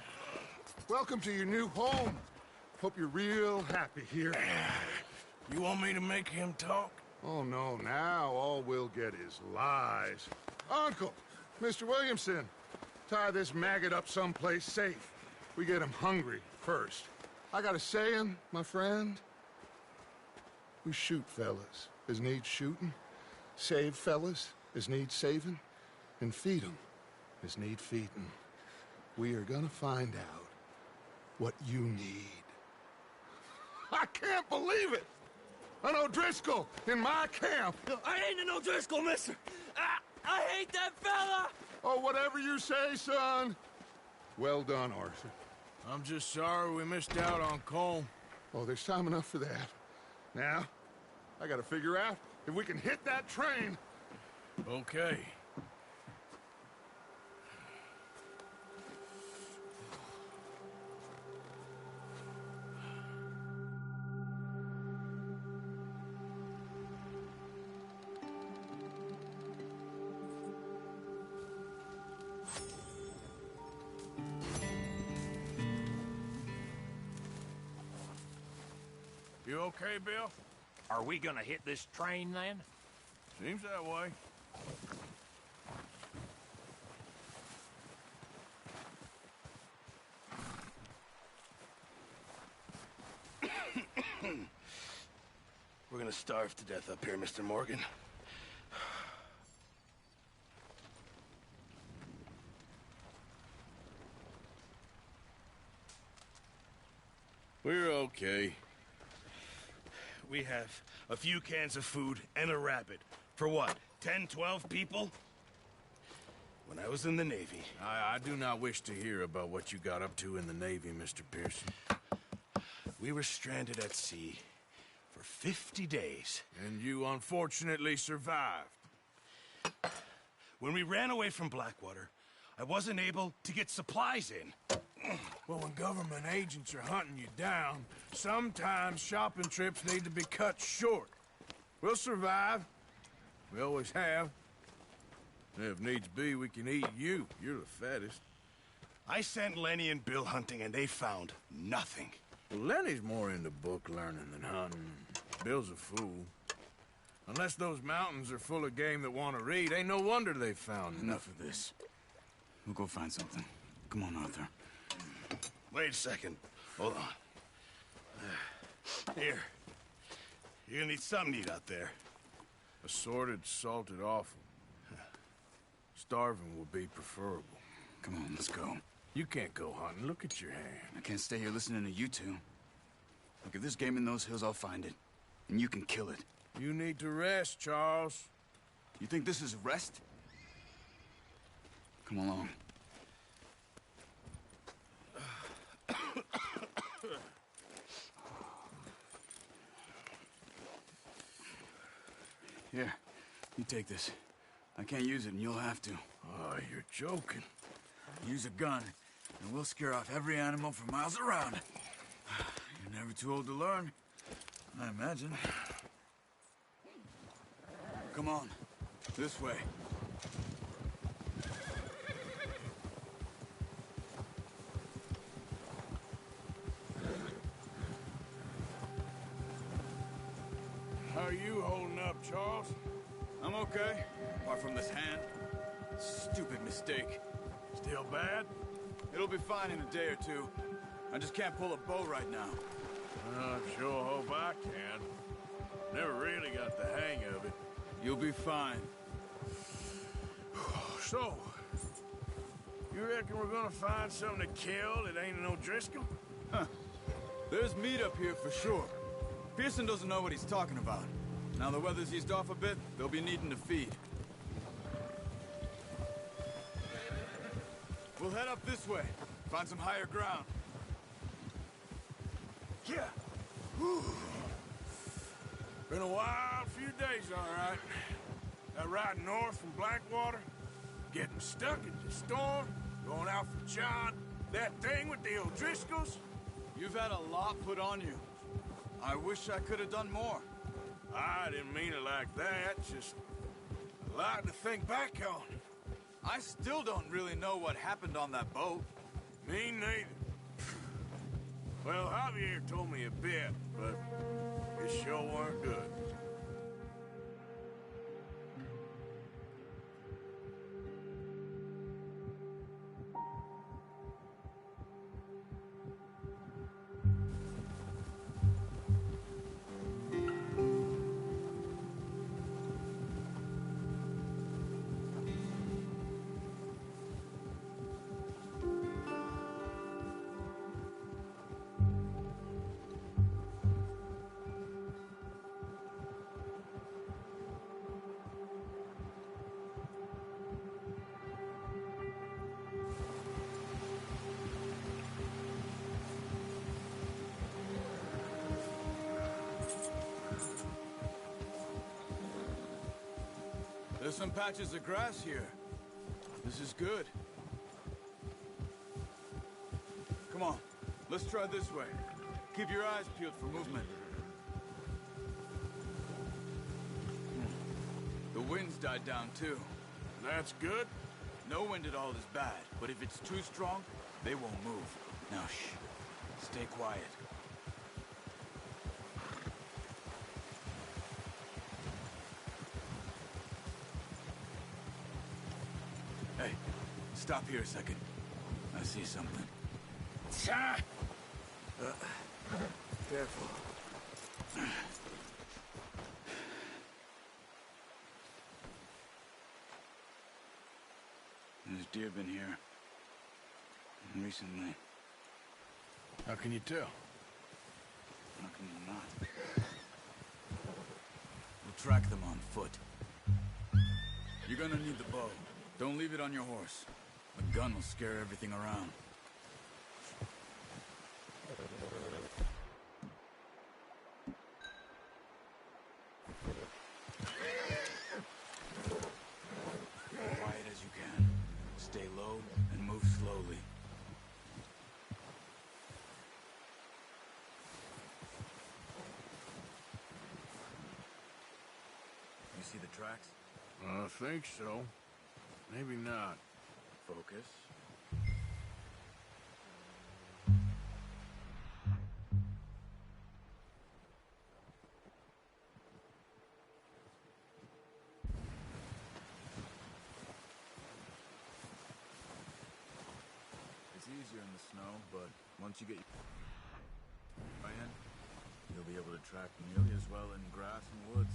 Welcome to your new home. Hope you're real happy here. You want me to make him talk? Oh, no, now all we'll get is lies. Uncle, Mr. Williamson, tie this maggot up someplace safe. We get him hungry first. I got a saying, my friend. We shoot fellas as need shooting, save fellas as need saving, and feed 'em as need feeding. We are gonna find out what you need. I can't believe it! An O'Driscoll in my camp! I ain't an O'Driscoll, mister! I hate that fella! Oh, whatever you say, son. Well done, Arthur. I'm just sorry we missed out on Colm. Oh, there's time enough for that. Now, I gotta figure out if we can hit that train. Okay. You okay, Bill? Are we gonna hit this train then? Seems that way. We're gonna starve to death up here, Mr. Morgan. okay. We have a few cans of food and a rabbit. For what, 10, 12 people? When I was in the Navy... I do not wish to hear about what you got up to in the Navy, Mr. Pearson. We were stranded at sea for 50 days. And you unfortunately survived. When we ran away from Blackwater, I wasn't able to get supplies in. Well, when government agents are hunting you down, sometimes shopping trips need to be cut short. We'll survive. We always have. And if needs be, we can eat you. You're the fattest. I sent Lenny and Bill hunting, and they found nothing. Well, Lenny's more into book learning than hunting. Bill's a fool. Unless those mountains are full of game that want to read, ain't no wonder they found Enough of this. We'll go find something. Come on, Arthur. Wait a second. Hold on. Here. You're gonna need something to eat out there. Assorted, salted offal. Starving would be preferable. Come on, let's go. You can't go hunting. Look at your hand. I can't stay here listening to you two. Look, if there's game in those hills, I'll find it. And you can kill it. You need to rest, Charles. You think this is rest? Come along. Here, you take this. I can't use it, and you'll have to. Oh, you're joking. Use a gun, and we'll scare off every animal for miles around. You're never too old to learn, I imagine. Come on, this way. How are you holding up, Charles? I'm okay, apart from this hand. Stupid mistake. Still bad? It'll be fine in a day or two. I just can't pull a bow right now. I sure hope I can. Never really got the hang of it. You'll be fine. So, you reckon we're gonna find something to kill that ain't no Driscoll? Huh. There's meat up here for sure. Pearson doesn't know what he's talking about. Now the weather's eased off a bit, they'll be needing to feed. We'll head up this way. Find some higher ground. Yeah. Whew. Been a wild few days, all right. That ride north from Blackwater, getting stuck in the storm, going out for John, that thing with the O'Driscolls. You've had a lot put on you. I wish I could have done more. I didn't mean it like that, just a lot to think back on. I still don't really know what happened on that boat. Me neither. Well, Javier told me a bit, but it sure weren't good. There's some patches of grass here. This is good. Come on, let's try this way. Keep your eyes peeled for movement. The wind's died down too. That's good. No wind at all is bad, but if it's too strong, they won't move. Now shh, stay quiet. Hey, stop here a second. I see something. Careful. There's deer been here. Recently. How can you tell? How can you not? We'll track them on foot. You're gonna need the bow. Don't leave it on your horse. The gun will scare everything around. Quiet as you can. Stay low and move slowly. You see the tracks? I think so. Maybe not. Focus. It's easier in the snow, but once you get in, you'll be able to track nearly as well in grass and woods.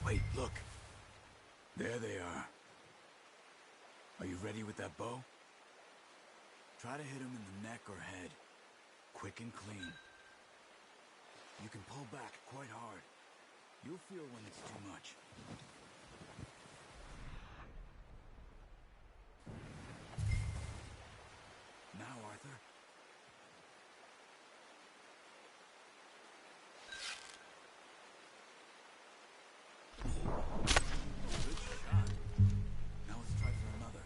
Wait, look. There they are. Are you ready with that bow? Try to hit him in the neck or head. Quick and clean. You can pull back quite hard. You'll feel when it's too much. Now, Arthur. Good shot. Now let's try for another.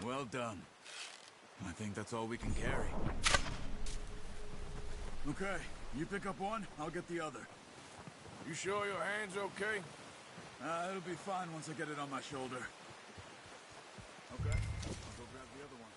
Well done. I think that's all we can carry. Okay, you pick up one, I'll get the other. You sure your hand's okay? It'll be fine once I get it on my shoulder. Okay, I'll go grab the other one.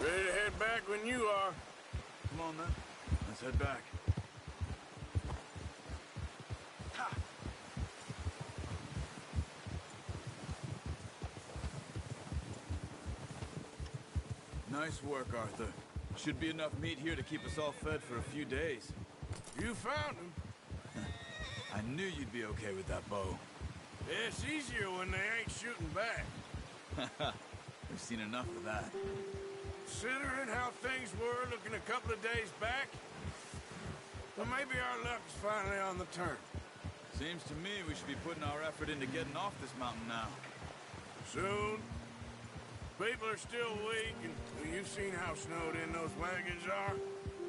Ready to head back when you are. Come on, then. Let's head back. Nice work, Arthur. Should be enough meat here to keep us all fed for a few days. You found him. I knew you'd be okay with that bow. It's easier when they ain't shooting back. We've seen enough of that. Considering how things were looking a couple of days back, well, maybe our luck's finally on the turn. Seems to me we should be putting our effort into getting off this mountain now. Soon. People are still weak, and you've seen how snowed in those wagons are.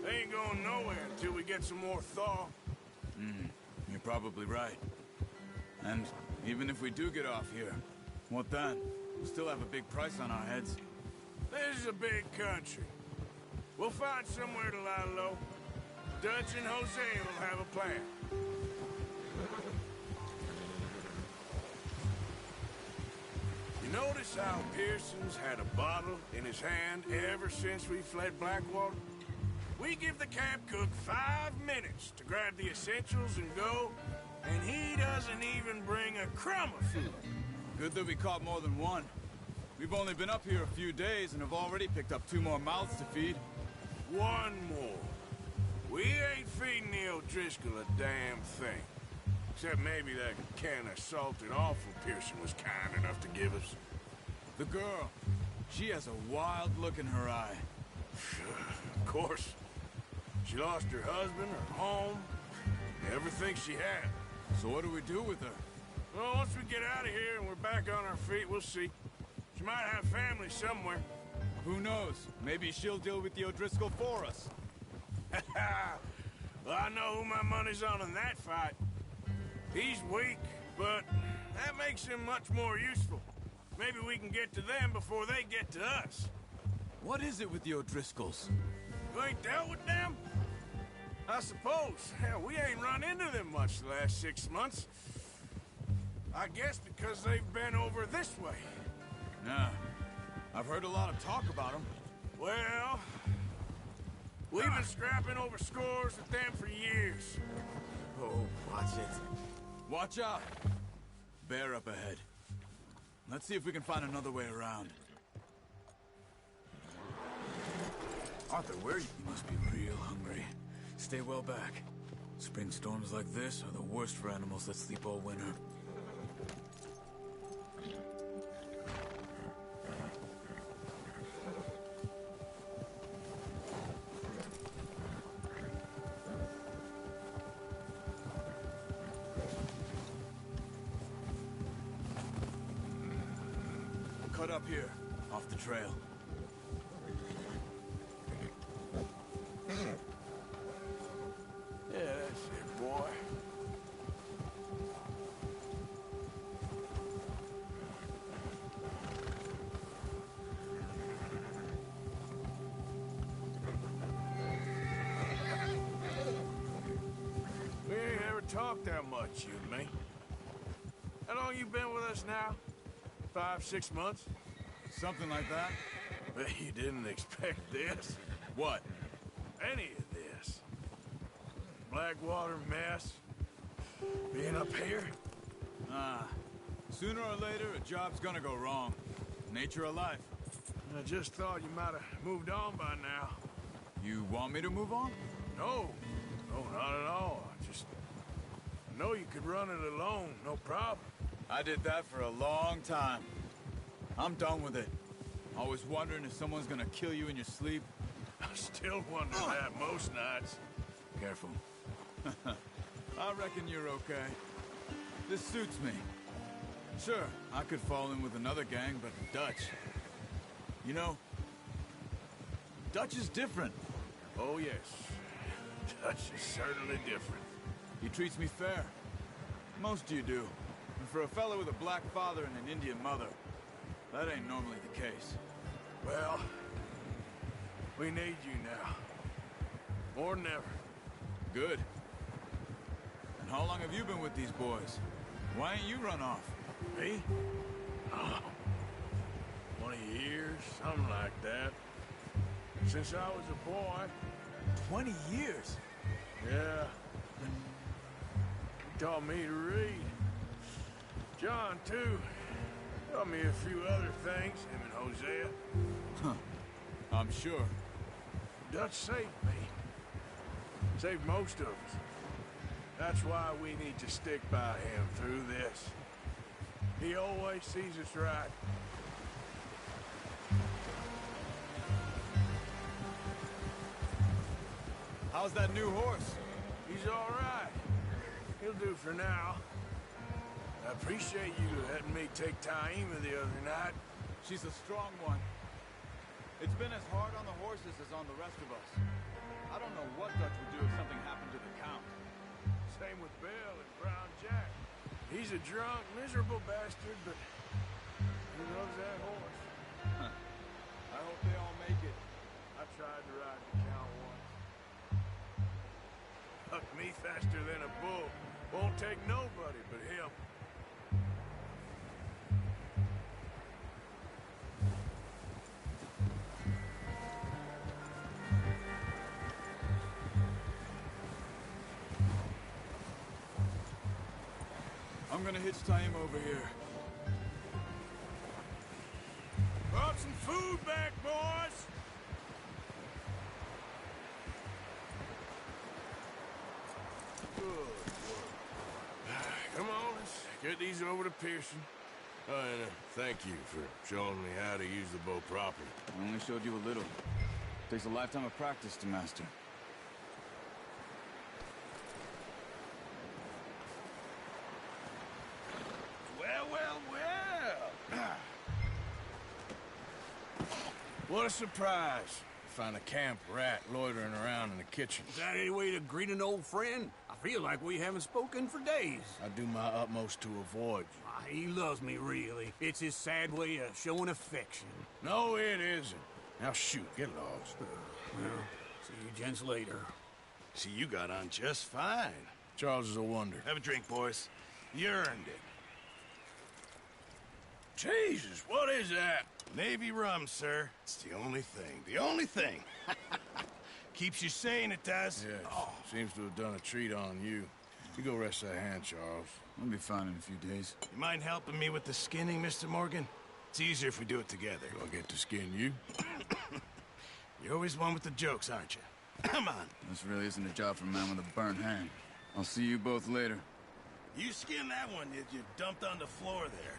They ain't going nowhere until we get some more thaw. You're probably right. And even if we do get off here, what then? We still have a big price on our heads. This is a big country. We'll find somewhere to lie low. Dutch and Hosea will have a plan. You notice how Pearson's had a bottle in his hand ever since we fled Blackwater? We give the camp cook 5 minutes to grab the essentials and go, and he doesn't even bring a crumb of food. Good that we caught more than one. We've only been up here a few days and have already picked up 2 more mouths to feed. 1 more. We ain't feeding the O'Driscoll a damn thing. Except maybe that can of salted offal Pearson was kind enough to give us. The girl. She has a wild look in her eye. Of course. She lost her husband, her home, everything she had. So what do we do with her? Well, once we get out of here and we're back on our feet, we'll see. She might have family somewhere. Who knows? Maybe she'll deal with the O'Driscoll for us. Well, I know who my money's on in that fight. He's weak, but that makes him much more useful. Maybe we can get to them before they get to us. What is it with the O'Driscolls? You ain't dealt with them? I suppose. Hell, we ain't run into them much the last 6 months. I guess because they've been over this way. Nah. I've heard a lot of talk about them. Well, we've been scrapping over scores with them for years. Oh, watch it. Watch out! Bear up ahead. Let's see if we can find another way around. Arthur, where are you? You must be real hungry. Stay well back. Spring storms like this are the worst for animals that sleep all winter. Cut up here, off the trail. Yeah, that's it, boy. We ain't ever talked that much, you and me. How long you been with us now? 5, 6 months? Something like that. But you didn't expect this. What? Any of this. Blackwater mess. Being up here. Sooner or later, a job's gonna go wrong. Nature of life. I just thought you might have moved on by now. You want me to move on? No. No, not at all. I know you could run it alone, no problem. I did that for a long time. I'm done with it. Always wondering if someone's gonna kill you in your sleep. I still wonder that most nights. Careful. I reckon you're okay. This suits me. Sure, I could fall in with another gang, but Dutch... You know, Dutch is different. Oh, yes. Dutch is certainly different. He treats me fair. Most of you do. And for a fellow with a black father and an Indian mother, that ain't normally the case. Well, we need you now. More than ever. Good. And how long have you been with these boys? Why ain't you run off? Me? Oh, 20 years, something like that. Since I was a boy. 20 years? Yeah. He taught me to read. John, too. Taught me a few other things, him and Hosea. Huh. I'm sure. Dutch saved me. Saved most of us. That's why we need to stick by him through this. He always sees us right. How's that new horse? He's all right. He'll do for now. I appreciate you letting me take Taima the other night. She's a strong one. It's been as hard on the horses as on the rest of us. I don't know what Dutch would do if something happened to the Count. Same with Bill and Brown Jack. He's a drunk, miserable bastard, but he loves that horse. I hope they all make it. I tried to ride the Count once. Huck me faster than a bull. Won't take nobody but him. I'm gonna hitch Taima over here. Brought some food back, boys! Good work. Come on, let's get these over to Pearson. Oh, and thank you for showing me how to use the bow properly. I only showed you a little. Takes a lifetime of practice to master. Well, well, well. What a surprise. Find a camp rat loitering around in the kitchen. Is that any way to greet an old friend? I feel like we haven't spoken for days. I do my utmost to avoid you. He loves me, really. It's his sad way of showing affection. No, it isn't. Now shoot, get lost. Well, see you gents later. See, you got on just fine. Charles is a wonder. Have a drink, boys. You earned it. Jesus, what is that? Navy rum, sir. It's the only thing. The only thing. Keeps you sane, it does. Yes, seems to have done a treat on you. You go rest that hand, Charles. I'll be fine in a few days. You mind helping me with the skinning, Mr. Morgan? It's easier if we do it together. Do I get to skin you? You're always one with the jokes, aren't you? Come on. This really isn't a job for a man with a burnt hand. I'll see you both later. You skinned that one that you dumped on the floor there.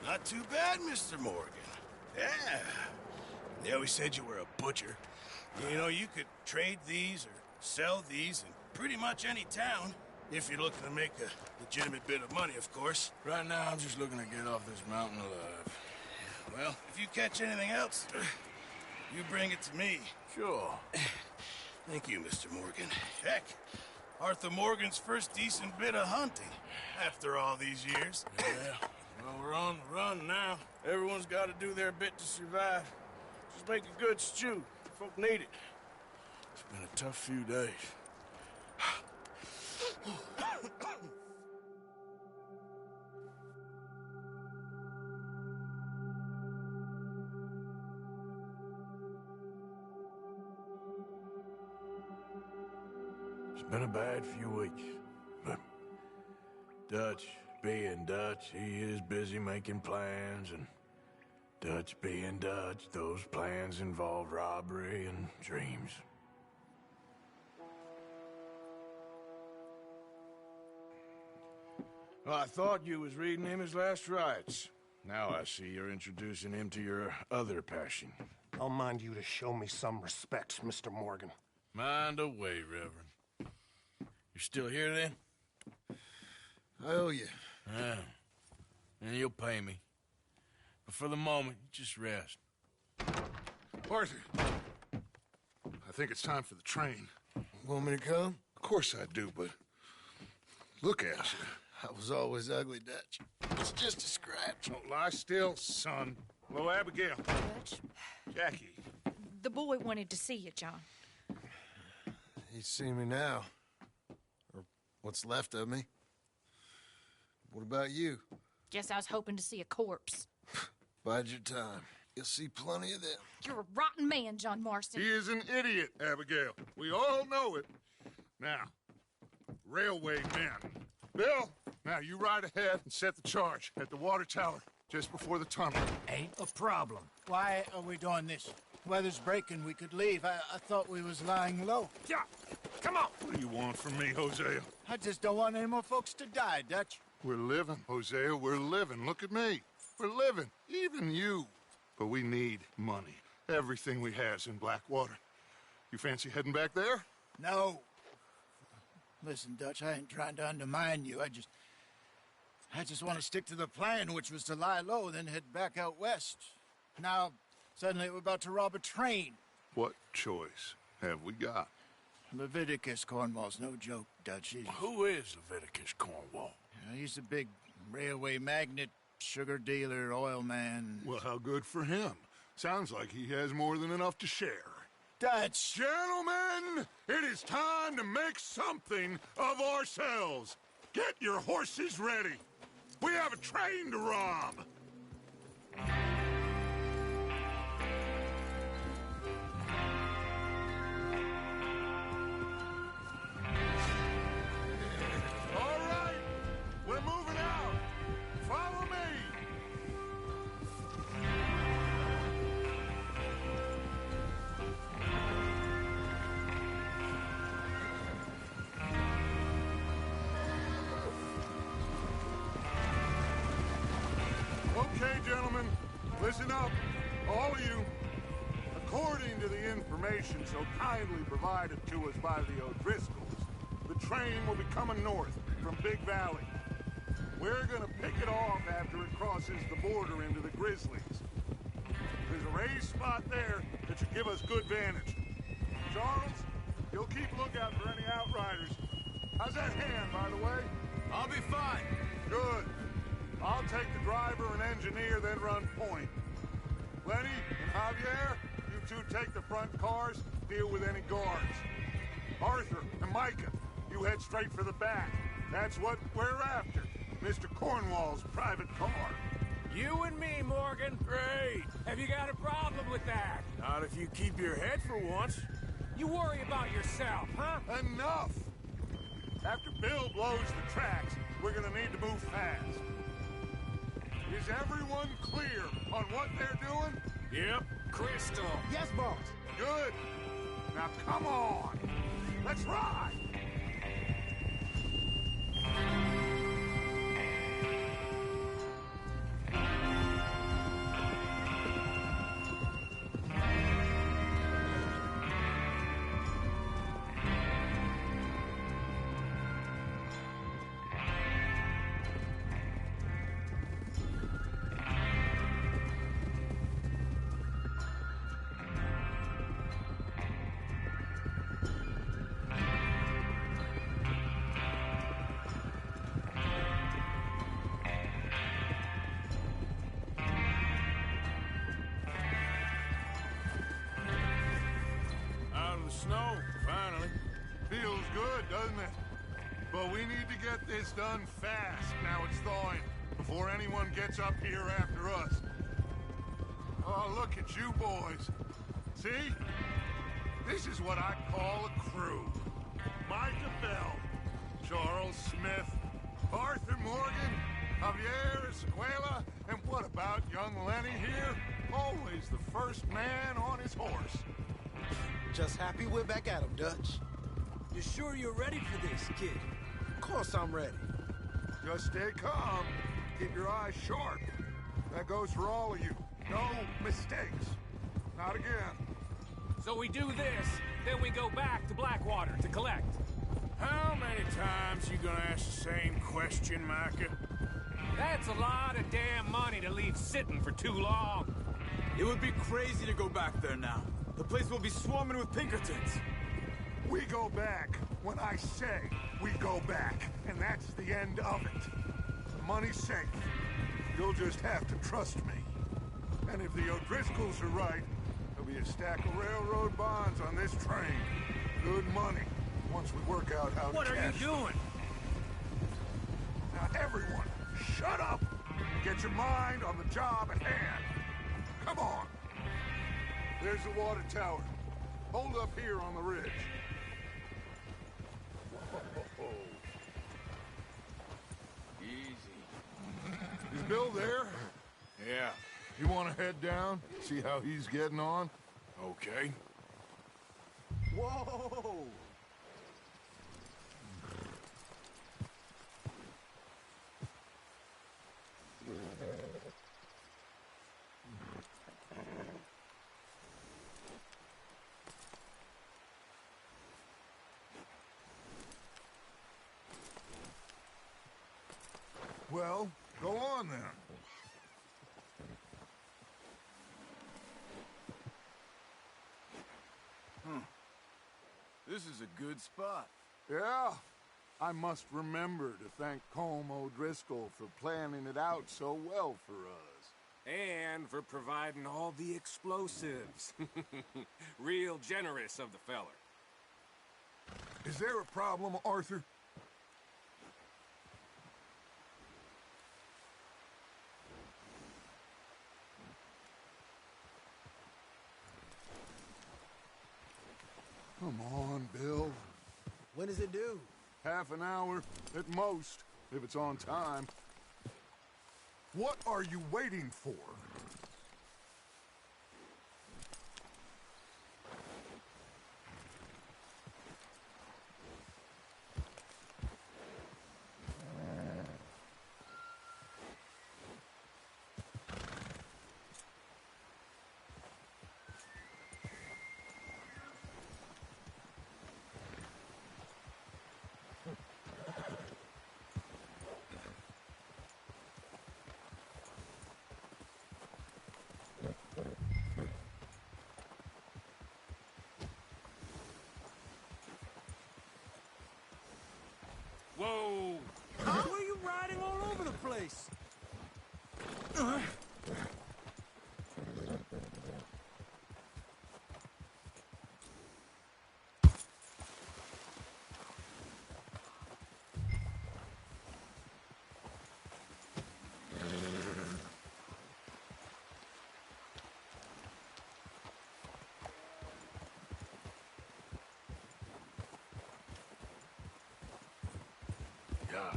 Not too bad, Mr. Morgan. Yeah. They always said you were a butcher. You know, you could trade these or sell these in pretty much any town. If you're looking to make a legitimate bit of money, of course. Right now, I'm just looking to get off this mountain alive. Well, if you catch anything else, you bring it to me. Sure. Thank you, Mr. Morgan. Heck, Arthur Morgan's first decent bit of hunting after all these years. Yeah. Well, we're on the run now. Everyone's got to do their bit to survive. Just make a good stew. Folk need it. It's been a tough few days. It's been a bad few weeks, but Dutch being Dutch, he is busy making plans, and Dutch being Dutch, those plans involve robbery and dreams. Well, I thought you was reading him his last rites. Now I see you're introducing him to your other passion. I'll mind you to show me some respect, Mr. Morgan. Mind away, Reverend. You're still here, then? I owe you. Yeah. And you'll pay me. But for the moment, just rest. Arthur, I think it's time for the train. Want me to come? Of course I do, but look at you. I was always ugly, Dutch. It's just a scratch. Don't lie still, son. Hello, Abigail. Dutch, Jackie. the boy wanted to see you, John. He's seen me now. Or what's left of me. What about you? Guess I was hoping to see a corpse. Bide your time. You'll see plenty of them. You're a rotten man, John Marston. He is an idiot, Abigail. We all know it. Now, railway men. Bill, now you ride ahead and set the charge at the water tower just before the tunnel. Ain't a problem. Why are we doing this? Weather's breaking. We could leave. I thought we was lying low. Yeah, come on. What do you want from me, Hosea? I just don't want any more folks to die, Dutch. We're living, Hosea. We're living. Look at me. We're living. Even you. But we need money. Everything we has in Blackwater. You fancy heading back there? No. Listen, Dutch, I ain't trying to undermine you. I just want to stick to the plan, which was to lie low, then head back out west. Now, suddenly we're about to rob a train. What choice have we got? Leviticus Cornwall's no joke, Dutch. Who is Leviticus Cornwall? He's a big railway magnate, sugar dealer, oil man. Well, how good for him. Sounds like he has more than enough to share. Dutch! Gentlemen, it is time to make something of ourselves. Get your horses ready. We have a train to rob. All right, we're moving out. Follow me. Okay, gentlemen, listen up, all of you. According to the information so kindly provided to us by the O'Driscolls, the train will be coming north from Big Valley. We're gonna pick it off after it crosses the border into the Grizzlies. There's a raised spot there that should give us good vantage. Charles, you'll keep lookout for any outriders. How's that hand, by the way? I'll be fine. Good. I'll take the driver and engineer, then run point. Lenny and Javier, you two take the front cars, deal with any guards. Arthur and Micah, you head straight for the back. That's what we're after. Mr. Cornwall's private car. You and me, Morgan. Great. Have you got a problem with that? Not if you keep your head for once. You worry about yourself, huh? Enough! After Bill blows the tracks, we're gonna need to move fast. Is everyone clear on what they're doing? Yep. Crystal. Yes, boss. Good. Now come on. Let's ride. Snow, finally. Feels good, doesn't it? But we need to get this done fast now it's thawing, before anyone gets up here after us. Oh, look at you boys. See? This is what I call a crew. Micah Bell, Charles Smith, Arthur Morgan, Javier Escuela, and what about young Lenny here? Always the first man on his horse. Just happy we're back at him, Dutch. You sure you're ready for this, kid? Of course I'm ready. Just stay calm. Keep your eyes sharp. That goes for all of you. No mistakes. Not again. So we do this, then we go back to Blackwater to collect. How many times you gonna ask the same question, Micah? That's a lot of damn money to leave sitting for too long. It would be crazy to go back there now. The place will be swarming with Pinkertons. We go back when I say we go back, and that's the end of it. The money's safe. You'll just have to trust me. And if the O'Driscolls are right, there'll be a stack of railroad bonds on this train. Good money, once we work out how to What are you doing? Now everyone, shut up! Get your mind on the job at hand. Come on. There's the water tower. Hold up here on the ridge. Easy. Is Bill there? Yeah. You want to head down? See how he's getting on? Okay. Whoa! Well, go on then. This is a good spot. Yeah. I must remember to thank Colm O'Driscoll for planning it out so well for us. And for providing all the explosives. Real generous of the feller. Is there a problem, Arthur? Come on, Bill. When does it due? Half an hour, at most, if it's on time. What are you waiting for? Whoa! Why are you riding all over the place? Yeah.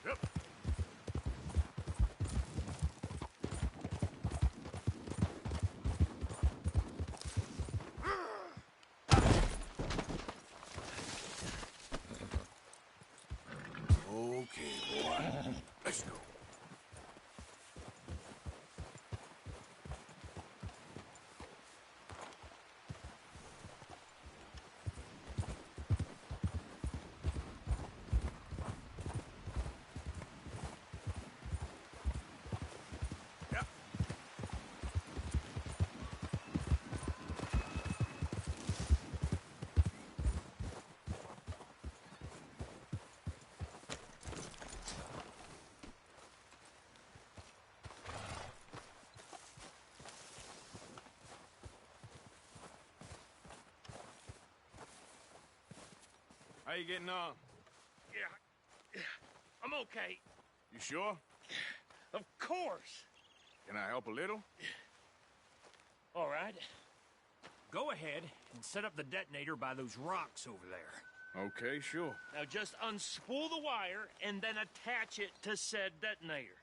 Yep. Okay, boy. Let's go. How you getting on? Yeah, I'm okay. You sure? Of course. Can I help a little? All right. Go ahead and set up the detonator by those rocks over there. Okay, sure. Now just unspool the wire and then attach it to said detonator.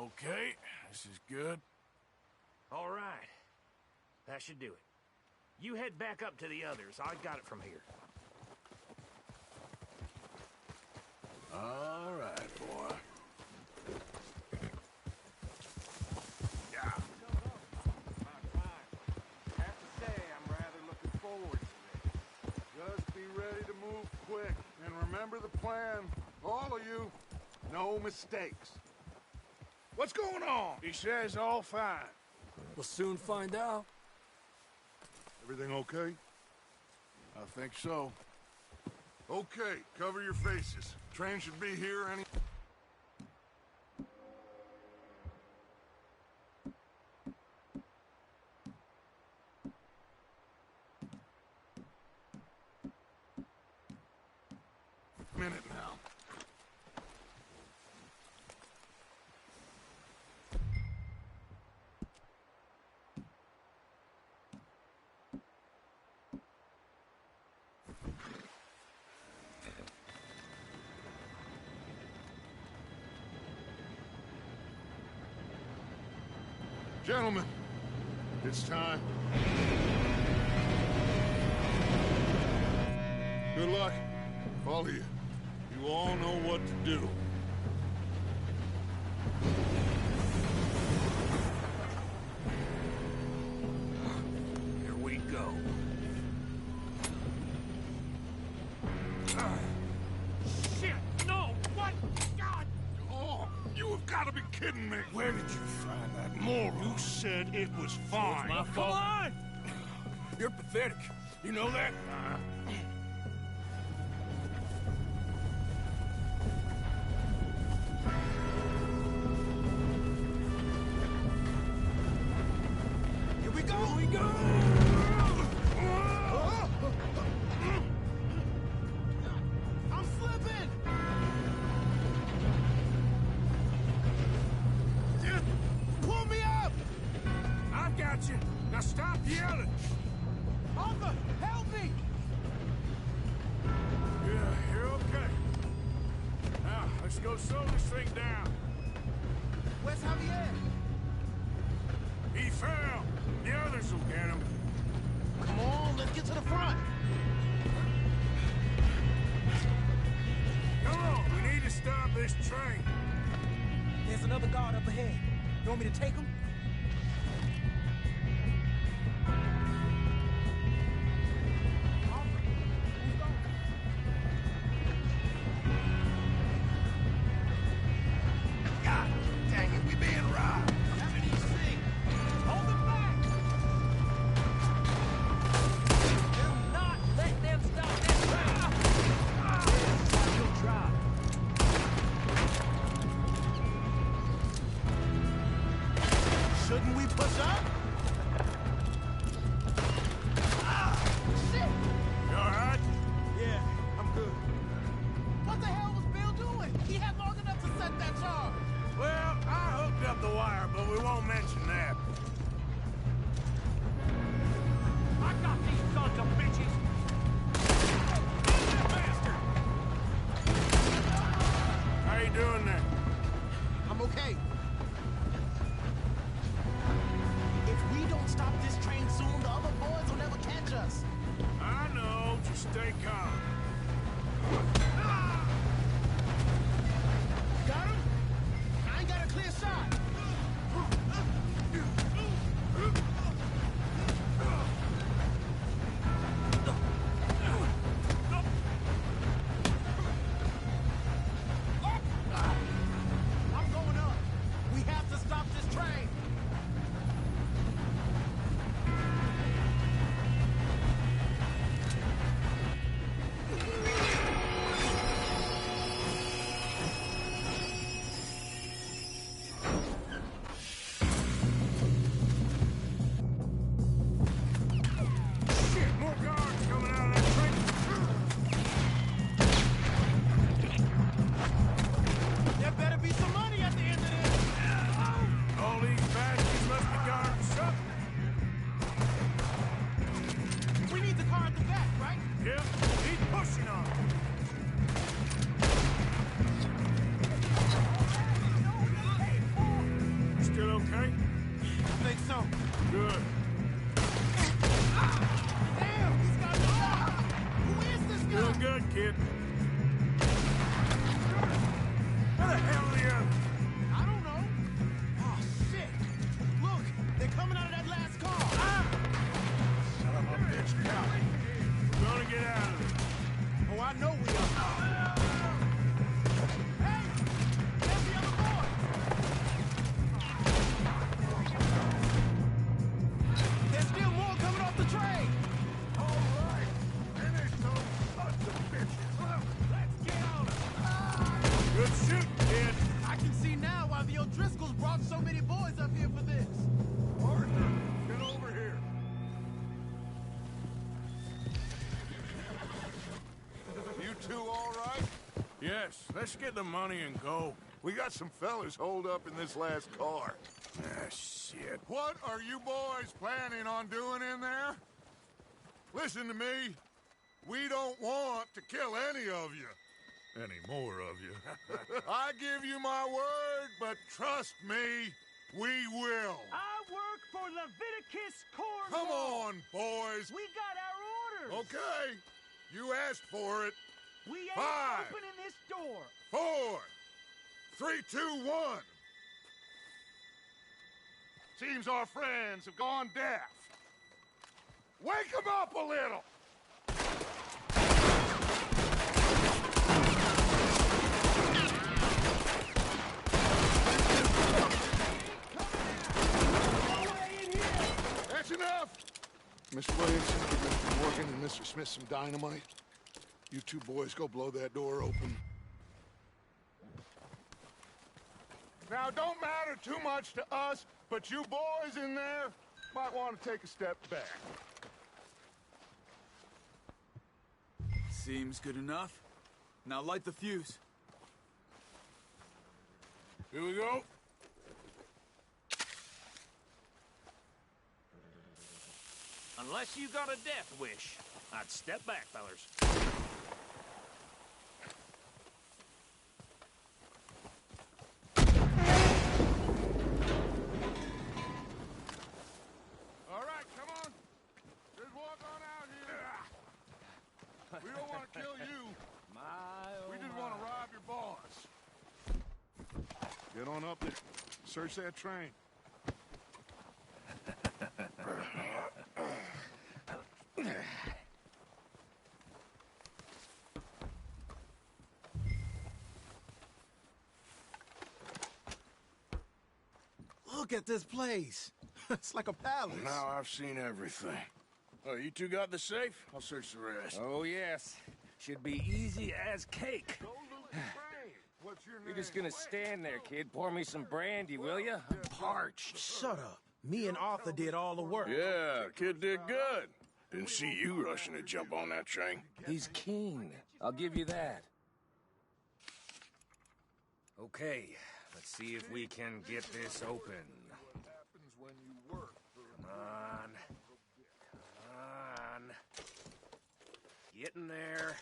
Okay, this is good. All right. That should do it. You head back up to the others. I got it from here. All right, boy. Yeah. Have to say, I'm rather looking forward to it. Just be ready to move quick, and remember the plan. All of you, no mistakes. What's going on? He says all fine. We'll soon find out. Everything okay? I think so. Okay, cover your faces. Train should be here any... minute now. Gentlemen, it's time. Good luck. All of you. You all know what to do. Here we go. Shit! No! What? God! Oh, you have got to be kidding me! Where did you find that moron? You said it was fine. my Come fault. on! You're pathetic. You know that? Here we go! Here we go! I'm slipping! Dude, pull me up! I've got you. Now stop yelling. Arthur, help me! Yeah, you're okay. Now, let's go slow this thing down. Where's Javier? He fell. The others will get him. Come on, let's get to the front. Come on, we need to stop this train. There's another guard up ahead. You want me to take him? God dang it, we being robbed. Have an easy. Hold them back! Do not let them stop this train! You'll try. Shouldn't we push up? Shit! You all right? Yeah, I'm good. What the hell was Bill doing? He had long enough to set that charge. Well, I hooked up the wire, but we won't mention that. I got these sons of bitches! Bastard! How you doing there? I'm okay. If we don't stop this train soon, the other boys will never catch us. I know. Just stay calm. Got him? I ain't got a clear shot. Think so? Good. Damn, he's got the shot! Who is this guy? Doing good, kid. Where the hell are the others? I don't know. Oh, shit. Look, they're coming out of that last car. Son of a bitch, now. We're gonna get out of there. Oh, I know we are. Hey, there's the other boy. There's still more coming off the train. All right. Finish those sons of bitches. Well, let's get on it. Good shooting, kid. I can see now why the O'Driscolls brought so many boys up here for this. Arthur, get over here. You two all right? Yes, let's get the money and go. We got some fellas holed up in this last car. Ah, shit. What are you boys planning on doing in there? Listen to me. We don't want to kill any of you. Any more of you. I give you my word, but trust me, we will. I work for Leviticus Cornwall. Come on, boys. We got our orders. Okay. You asked for it. We ain't 5, opening this door. 4, 3, 2, 1. Seems our friends have gone deaf. Wake them up a little. That's enough. Mr. Williamson, give Mr. Morgan and Mr. Smith some dynamite. You two boys go blow that door open. Now, it don't matter too much to us, but you boys in there might want to take a step back. Seems good enough. Now light the fuse. Here we go. Unless you got a death wish, I'd step back, fellers. All right, come on. Just walk on out here. We don't want to kill you. We just want to rob your boss. Get on up there. Search that train. Look at this place. It's like a palace. Now I've seen everything. Oh, you two got the safe? I'll search the rest. Oh, yes. Should be easy as cake. What's your name? You're just gonna stand there, kid. Pour me some brandy, will you? I'm parched. Shut up. Me and Arthur did all the work. Yeah, kid did good. Didn't see you rushing to jump on that train. He's keen. I'll give you that. Okay, let's see if we can get this open. Come on. Come on. Get in there.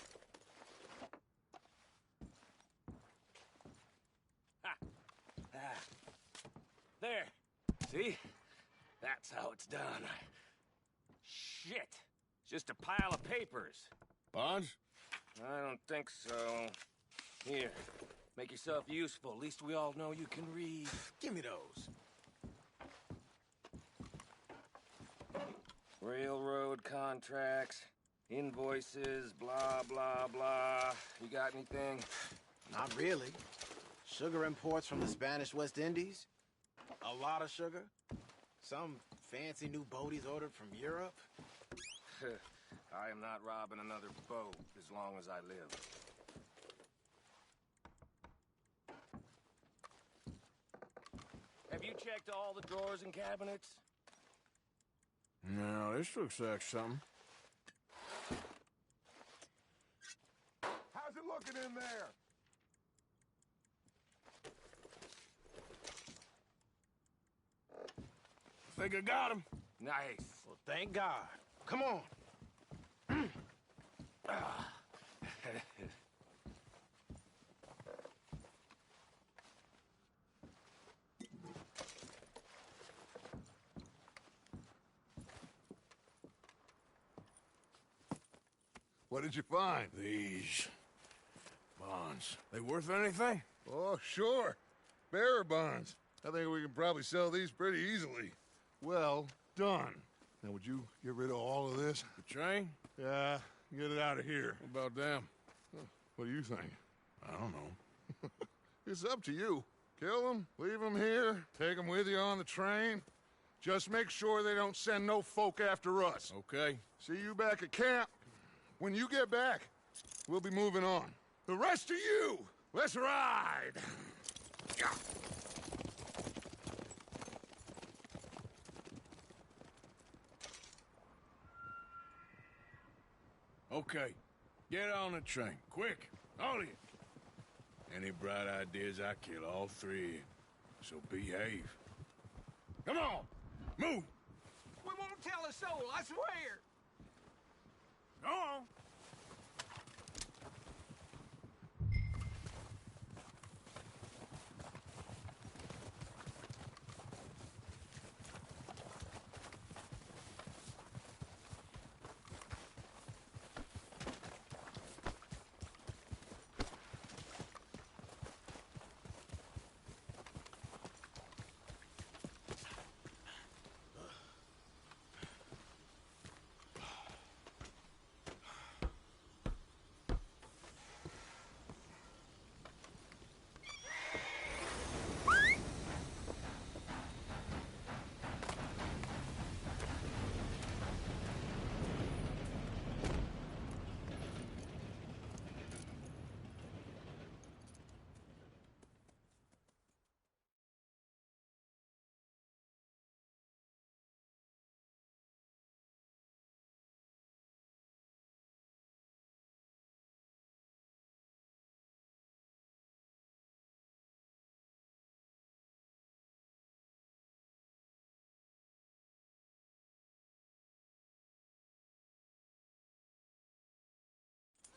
Ha! Ah. There. See? That's how it's done. Shit. It's just a pile of papers. Bonds? I don't think so. Here. Make yourself useful. At least we all know you can read. Give me those. Railroad contracts, invoices, blah, blah, blah. You got anything? Not really. Sugar imports from the Spanish West Indies. A lot of sugar. Some fancy new boat he's ordered from Europe. I am not robbing another boat as long as I live. Have you checked all the drawers and cabinets? No, this looks like something. How's it looking in there? Think I got him. Nice. Well, thank God. Come on. What did you find? These bonds. They worth anything? Oh, sure. Bearer bonds. I think we can probably sell these pretty easily. Well done. Now, would you get rid of all of this? The train? Yeah, get it out of here. What about them? What do you think? I don't know. It's up to you. Kill them, leave them here, take them with you on the train. Just make sure they don't send no folk after us. Okay. See you back at camp. When you get back, we'll be moving on. The rest of you, let's ride! Okay. Get on the train. Quick. All of you. Any bright ideas, I kill all three of you. So behave. Come on! Move! We won't tell a soul, I swear! Go on!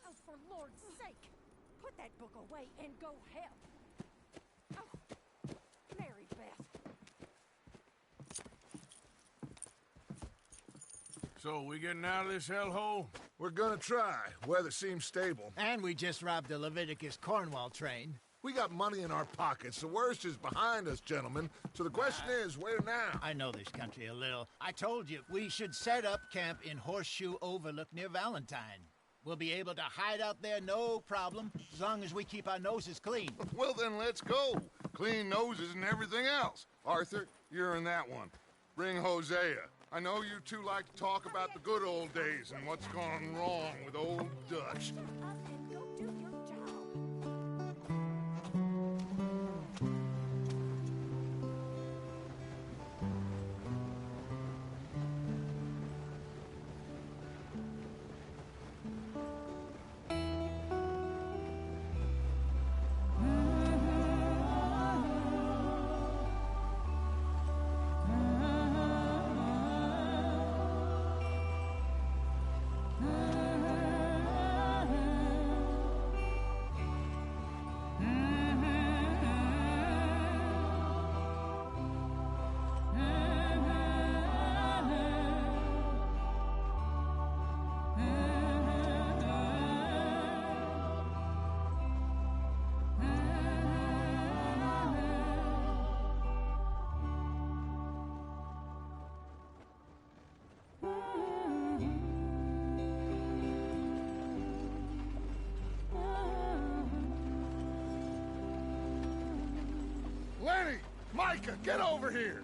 Oh, for Lord's sake, put that book away and go help. Oh, Mary Beth. So, we getting out of this hellhole? We're gonna try. Weather seems stable. And we just robbed the Leviticus Cornwall train. We got money in our pockets. The worst is behind us, gentlemen. So the question is, where now? I know this country a little. I told you, we should set up camp in Horseshoe Overlook near Valentine. We'll be able to hide out there, no problem, as long as we keep our noses clean. Well, then let's go. Clean noses and everything else. Arthur, you're in that one. Bring Hosea. I know you two like to talk about the good old days and what's gone wrong with old Dutch. Lenny! Micah, get over here!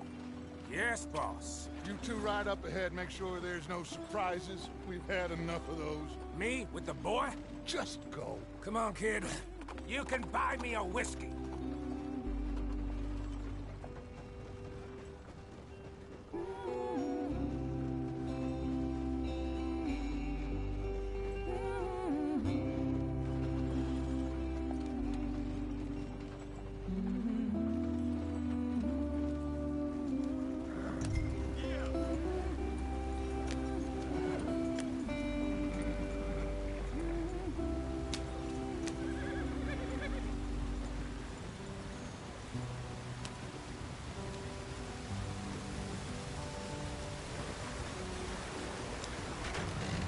Yes, boss. You two ride up ahead, make sure there's no surprises. We've had enough of those. Me? With the boy? Just go. Come on, kid. You can buy me a whiskey.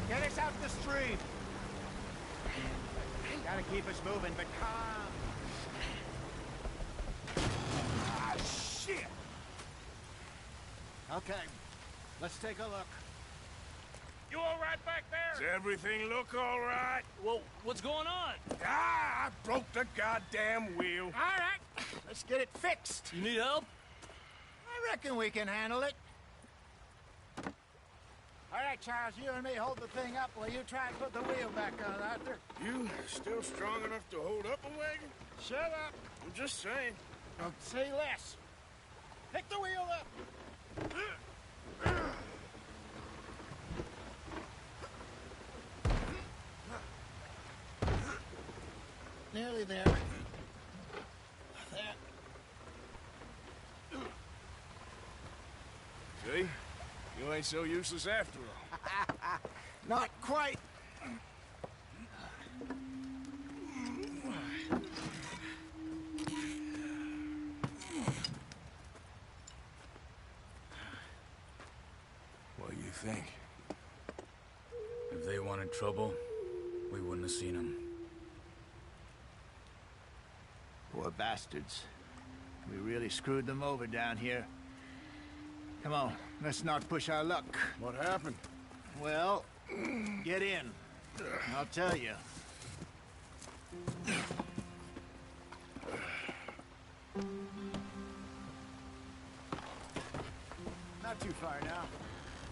Get us out the stream. Gotta keep us moving, but calm. Ah, shit! Okay, let's take a look. You all right back there? Does everything look all right? Well, what's going on? Ah, I broke the goddamn wheel. All right, let's get it fixed. You need help? I reckon we can handle it. All right, Charles, you and me hold the thing up while you try and put the wheel back on, Arthur. You still strong enough to hold up a wagon? Shut up. I'm just saying. Say less. Pick the wheel up. Nearly there. There. See? You ain't so useless after all. Not quite. What do you think? If they wanted trouble, we wouldn't have seen them. Poor bastards. We really screwed them over down here. Come on, let's not push our luck. What happened? Well, get in. I'll tell you. Not too far now.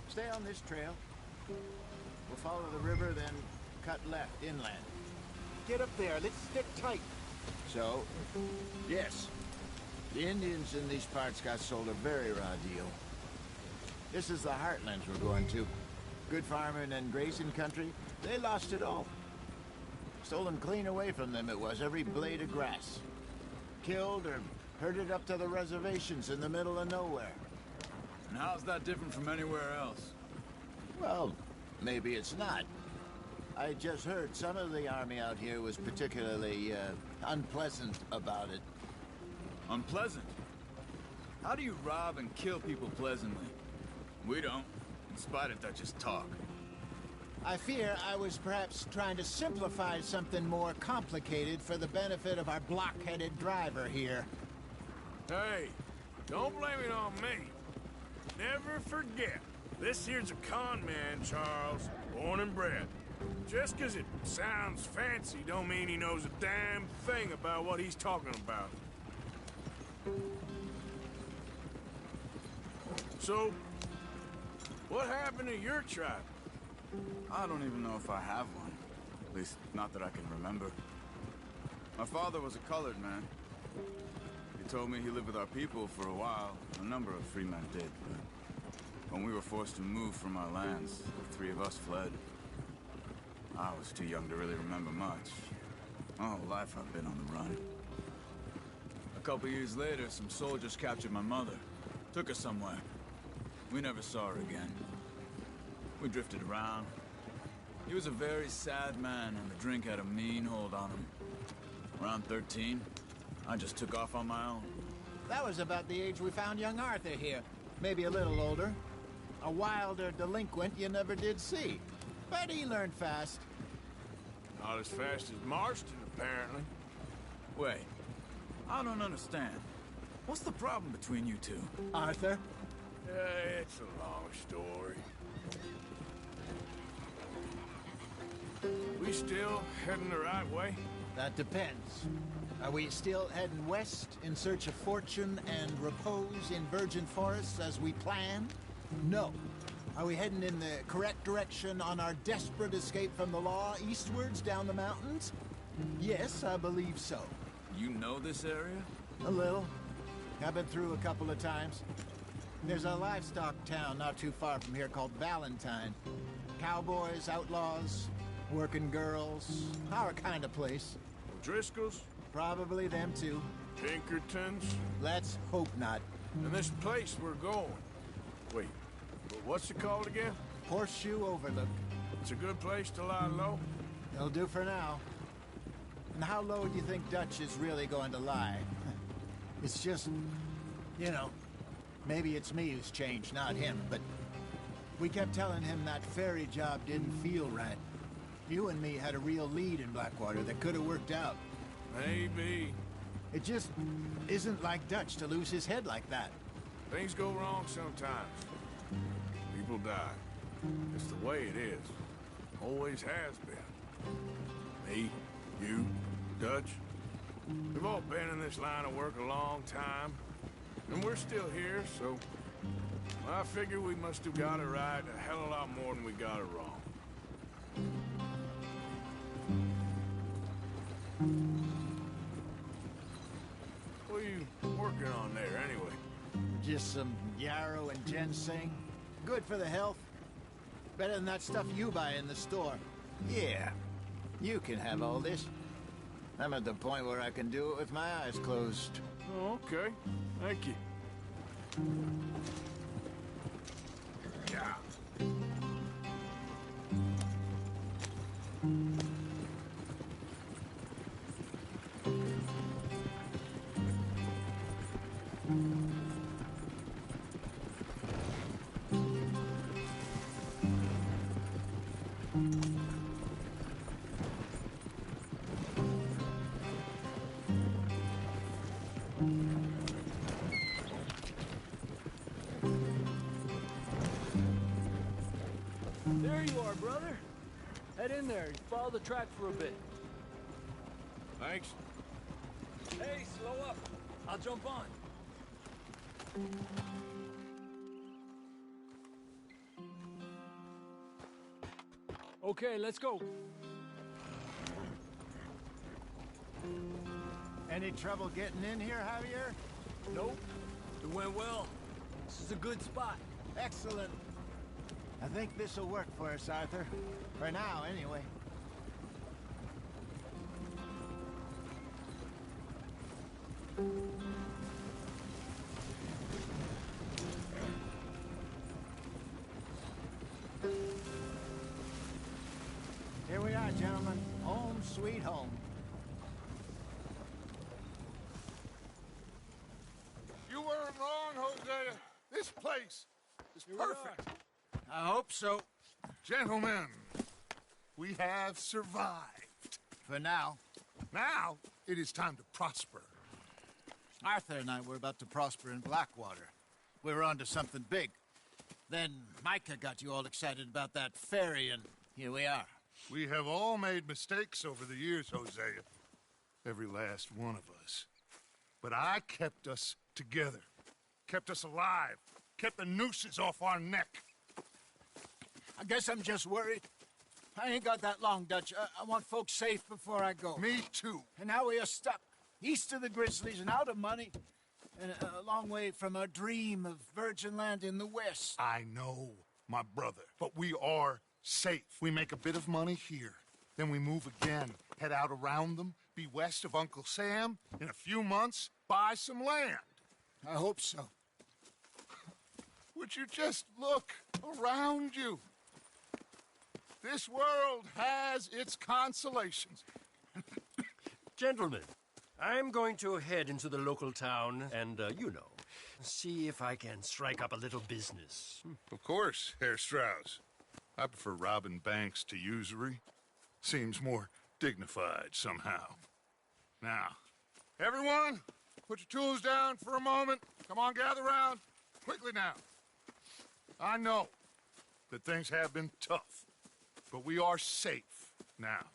Stay on this trail. We'll follow the river, then cut left inland. Get up there. Let's stick tight. So, yes, the Indians in these parts got sold a very raw deal. This is the heartlands we're going to. Good farming and grazing country, they lost it all. Stolen clean away from them it was, every blade of grass. Killed or herded up to the reservations in the middle of nowhere. And how's that different from anywhere else? Well, maybe it's not. I just heard some of the army out here was particularly, unpleasant about it. Unpleasant? How do you rob and kill people pleasantly? We don't, in spite of Dutch's talk. I fear I was perhaps trying to simplify something more complicated for the benefit of our block-headed driver here. Hey, don't blame it on me. Never forget, this here's a con man, Charles, born and bred. Just 'cause it sounds fancy don't mean he knows a damn thing about what he's talking about. So, what happened to your tribe? I don't even know if I have one. At least, not that I can remember. My father was a colored man. He told me he lived with our people for a while. A number of free men did, but when we were forced to move from our lands, the three of us fled. I was too young to really remember much. My whole life I've been on the run. A couple years later, some soldiers captured my mother. Took her somewhere. We never saw her again. We drifted around. He was a very sad man, and the drink had a mean hold on him. Around 13, I just took off on my own. That was about the age we found young Arthur here. Maybe a little older. A wilder delinquent you never did see. But he learned fast. Not as fast as Marston, apparently. Wait, I don't understand. What's the problem between you two? Arthur? It's a long story. We still heading the right way? That depends. Are we still heading west in search of fortune and repose in virgin forests as we planned? No. Are we heading in the correct direction on our desperate escape from the law eastwards down the mountains? Yes, I believe so. You know this area? A little. I've been through a couple of times. There's a livestock town not too far from here called Valentine. Cowboys, outlaws, working girls, our kind of place. Driscoll's? Probably them too. Pinkertons? Let's hope not. And this place we're going. Wait, what's it called again? Horseshoe Overlook. It's a good place to lie low? It'll do for now. And how low do you think Dutch is really going to lie? It's just, you know, maybe it's me who's changed, not him, but we kept telling him that ferry job didn't feel right. You and me had a real lead in Blackwater that could have worked out. Maybe. It just isn't like Dutch to lose his head like that. Things go wrong sometimes. People die. It's the way it is. Always has been. Me, you, Dutch. We've all been in this line of work a long time. And we're still here, so... I figure we must have got it right a hell of a lot more than we got it wrong. What are you working on there, anyway? Just some yarrow and ginseng. Good for the health. Better than that stuff you buy in the store. Yeah, you can have all this. I'm at the point where I can do it with my eyes closed. Oh, okay. Thank you. Yeah. There you are, brother. Head in there and follow the track for a bit. Thanks. Hey, slow up. I'll jump on. Okay, let's go. Any trouble getting in here, Javier? Nope. It went well. This is a good spot. Excellent. I think this'll work for us, Arthur. For now, anyway. Here we are, gentlemen. Home sweet home. You weren't wrong, Hosea. This place is perfect. I hope so. Gentlemen, we have survived. For now. Now, it is time to prosper. Arthur and I were about to prosper in Blackwater. We were onto something big. Then Micah got you all excited about that ferry, and here we are. We have all made mistakes over the years, Hosea. Every last one of us. But I kept us together. Kept us alive. Kept the nooses off our neck. I guess I'm just worried. I ain't got that long, Dutch. I want folks safe before I go. Me too. And now we are stuck, east of the Grizzlies and out of money, and a long way from our dream of virgin land in the west. I know, my brother, but we are safe. We make a bit of money here, then we move again, head out around them, be west of Uncle Sam, in a few months, buy some land. I hope so. Would you just look around you? This world has its consolations. Gentlemen, I'm going to head into the local town and, see if I can strike up a little business. Of course, Herr Strauss. I prefer robbing banks to usury. Seems more dignified somehow. Now, everyone, put your tools down for a moment. Come on, gather round. Quickly now. I know that things have been tough, but we are safe now,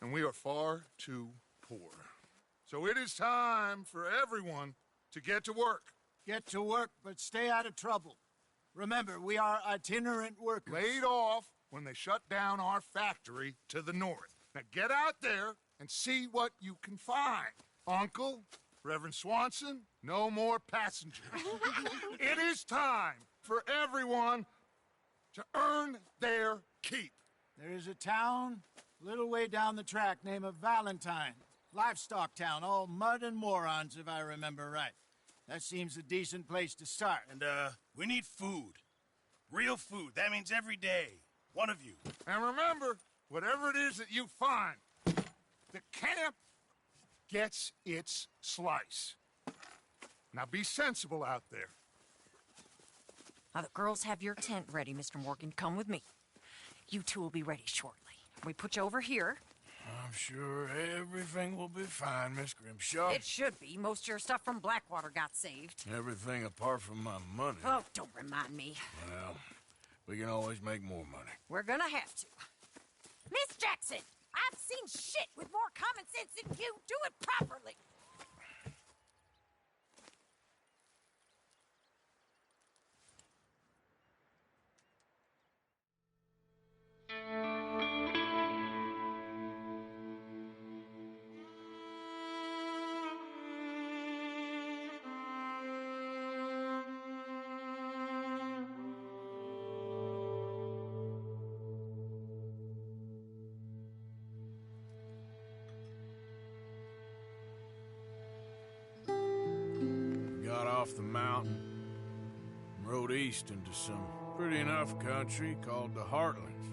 and we are far too poor. So it is time for everyone to get to work. Get to work, but stay out of trouble. Remember, we are itinerant workers. Laid off when they shut down our factory to the north. Now get out there and see what you can find. Uncle, Reverend Swanson, no more passengers. It is time for everyone to earn their keep. There is a town a little way down the track named Valentine. Livestock town, all mud and morons, if I remember right. That seems a decent place to start. And, we need food. Real food. That means every day. One of you. And remember, whatever it is that you find, the camp gets its slice. Now be sensible out there. Now, the girls have your tent ready, Mr. Morgan. Come with me. You two will be ready shortly. We put you over here. I'm sure everything will be fine, Miss Grimshaw. It should be. Most of your stuff from Blackwater got saved. Everything apart from my money. Oh, don't remind me. Well, we can always make more money. We're gonna have to. Miss Jackson, I've seen shit with more common sense than you. Do it properly. Off the mountain and rode east into some pretty enough country called the Heartlands.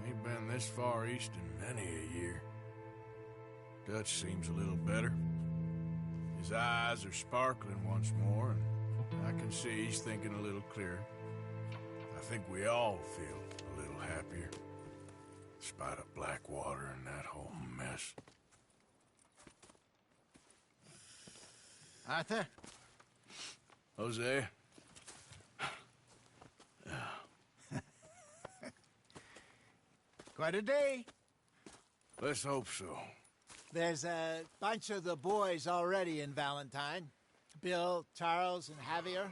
Ain't been this far east in many a year. Dutch seems a little better. His eyes are sparkling once more, and I can see he's thinking a little clearer. I think we all feel a little happier, in spite of Blackwater and that whole mess. Arthur? Hosea? Quite a day. Let's hope so. There's a bunch of the boys already in Valentine. Bill, Charles, and Javier.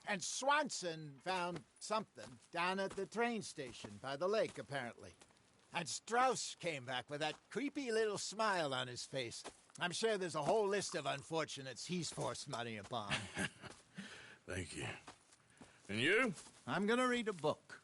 And Swanson found something down at the train station by the lake, apparently. And Strauss came back with that creepy little smile on his face. I'm sure there's a whole list of unfortunates he's forced money upon. Thank you. And you? I'm gonna read a book.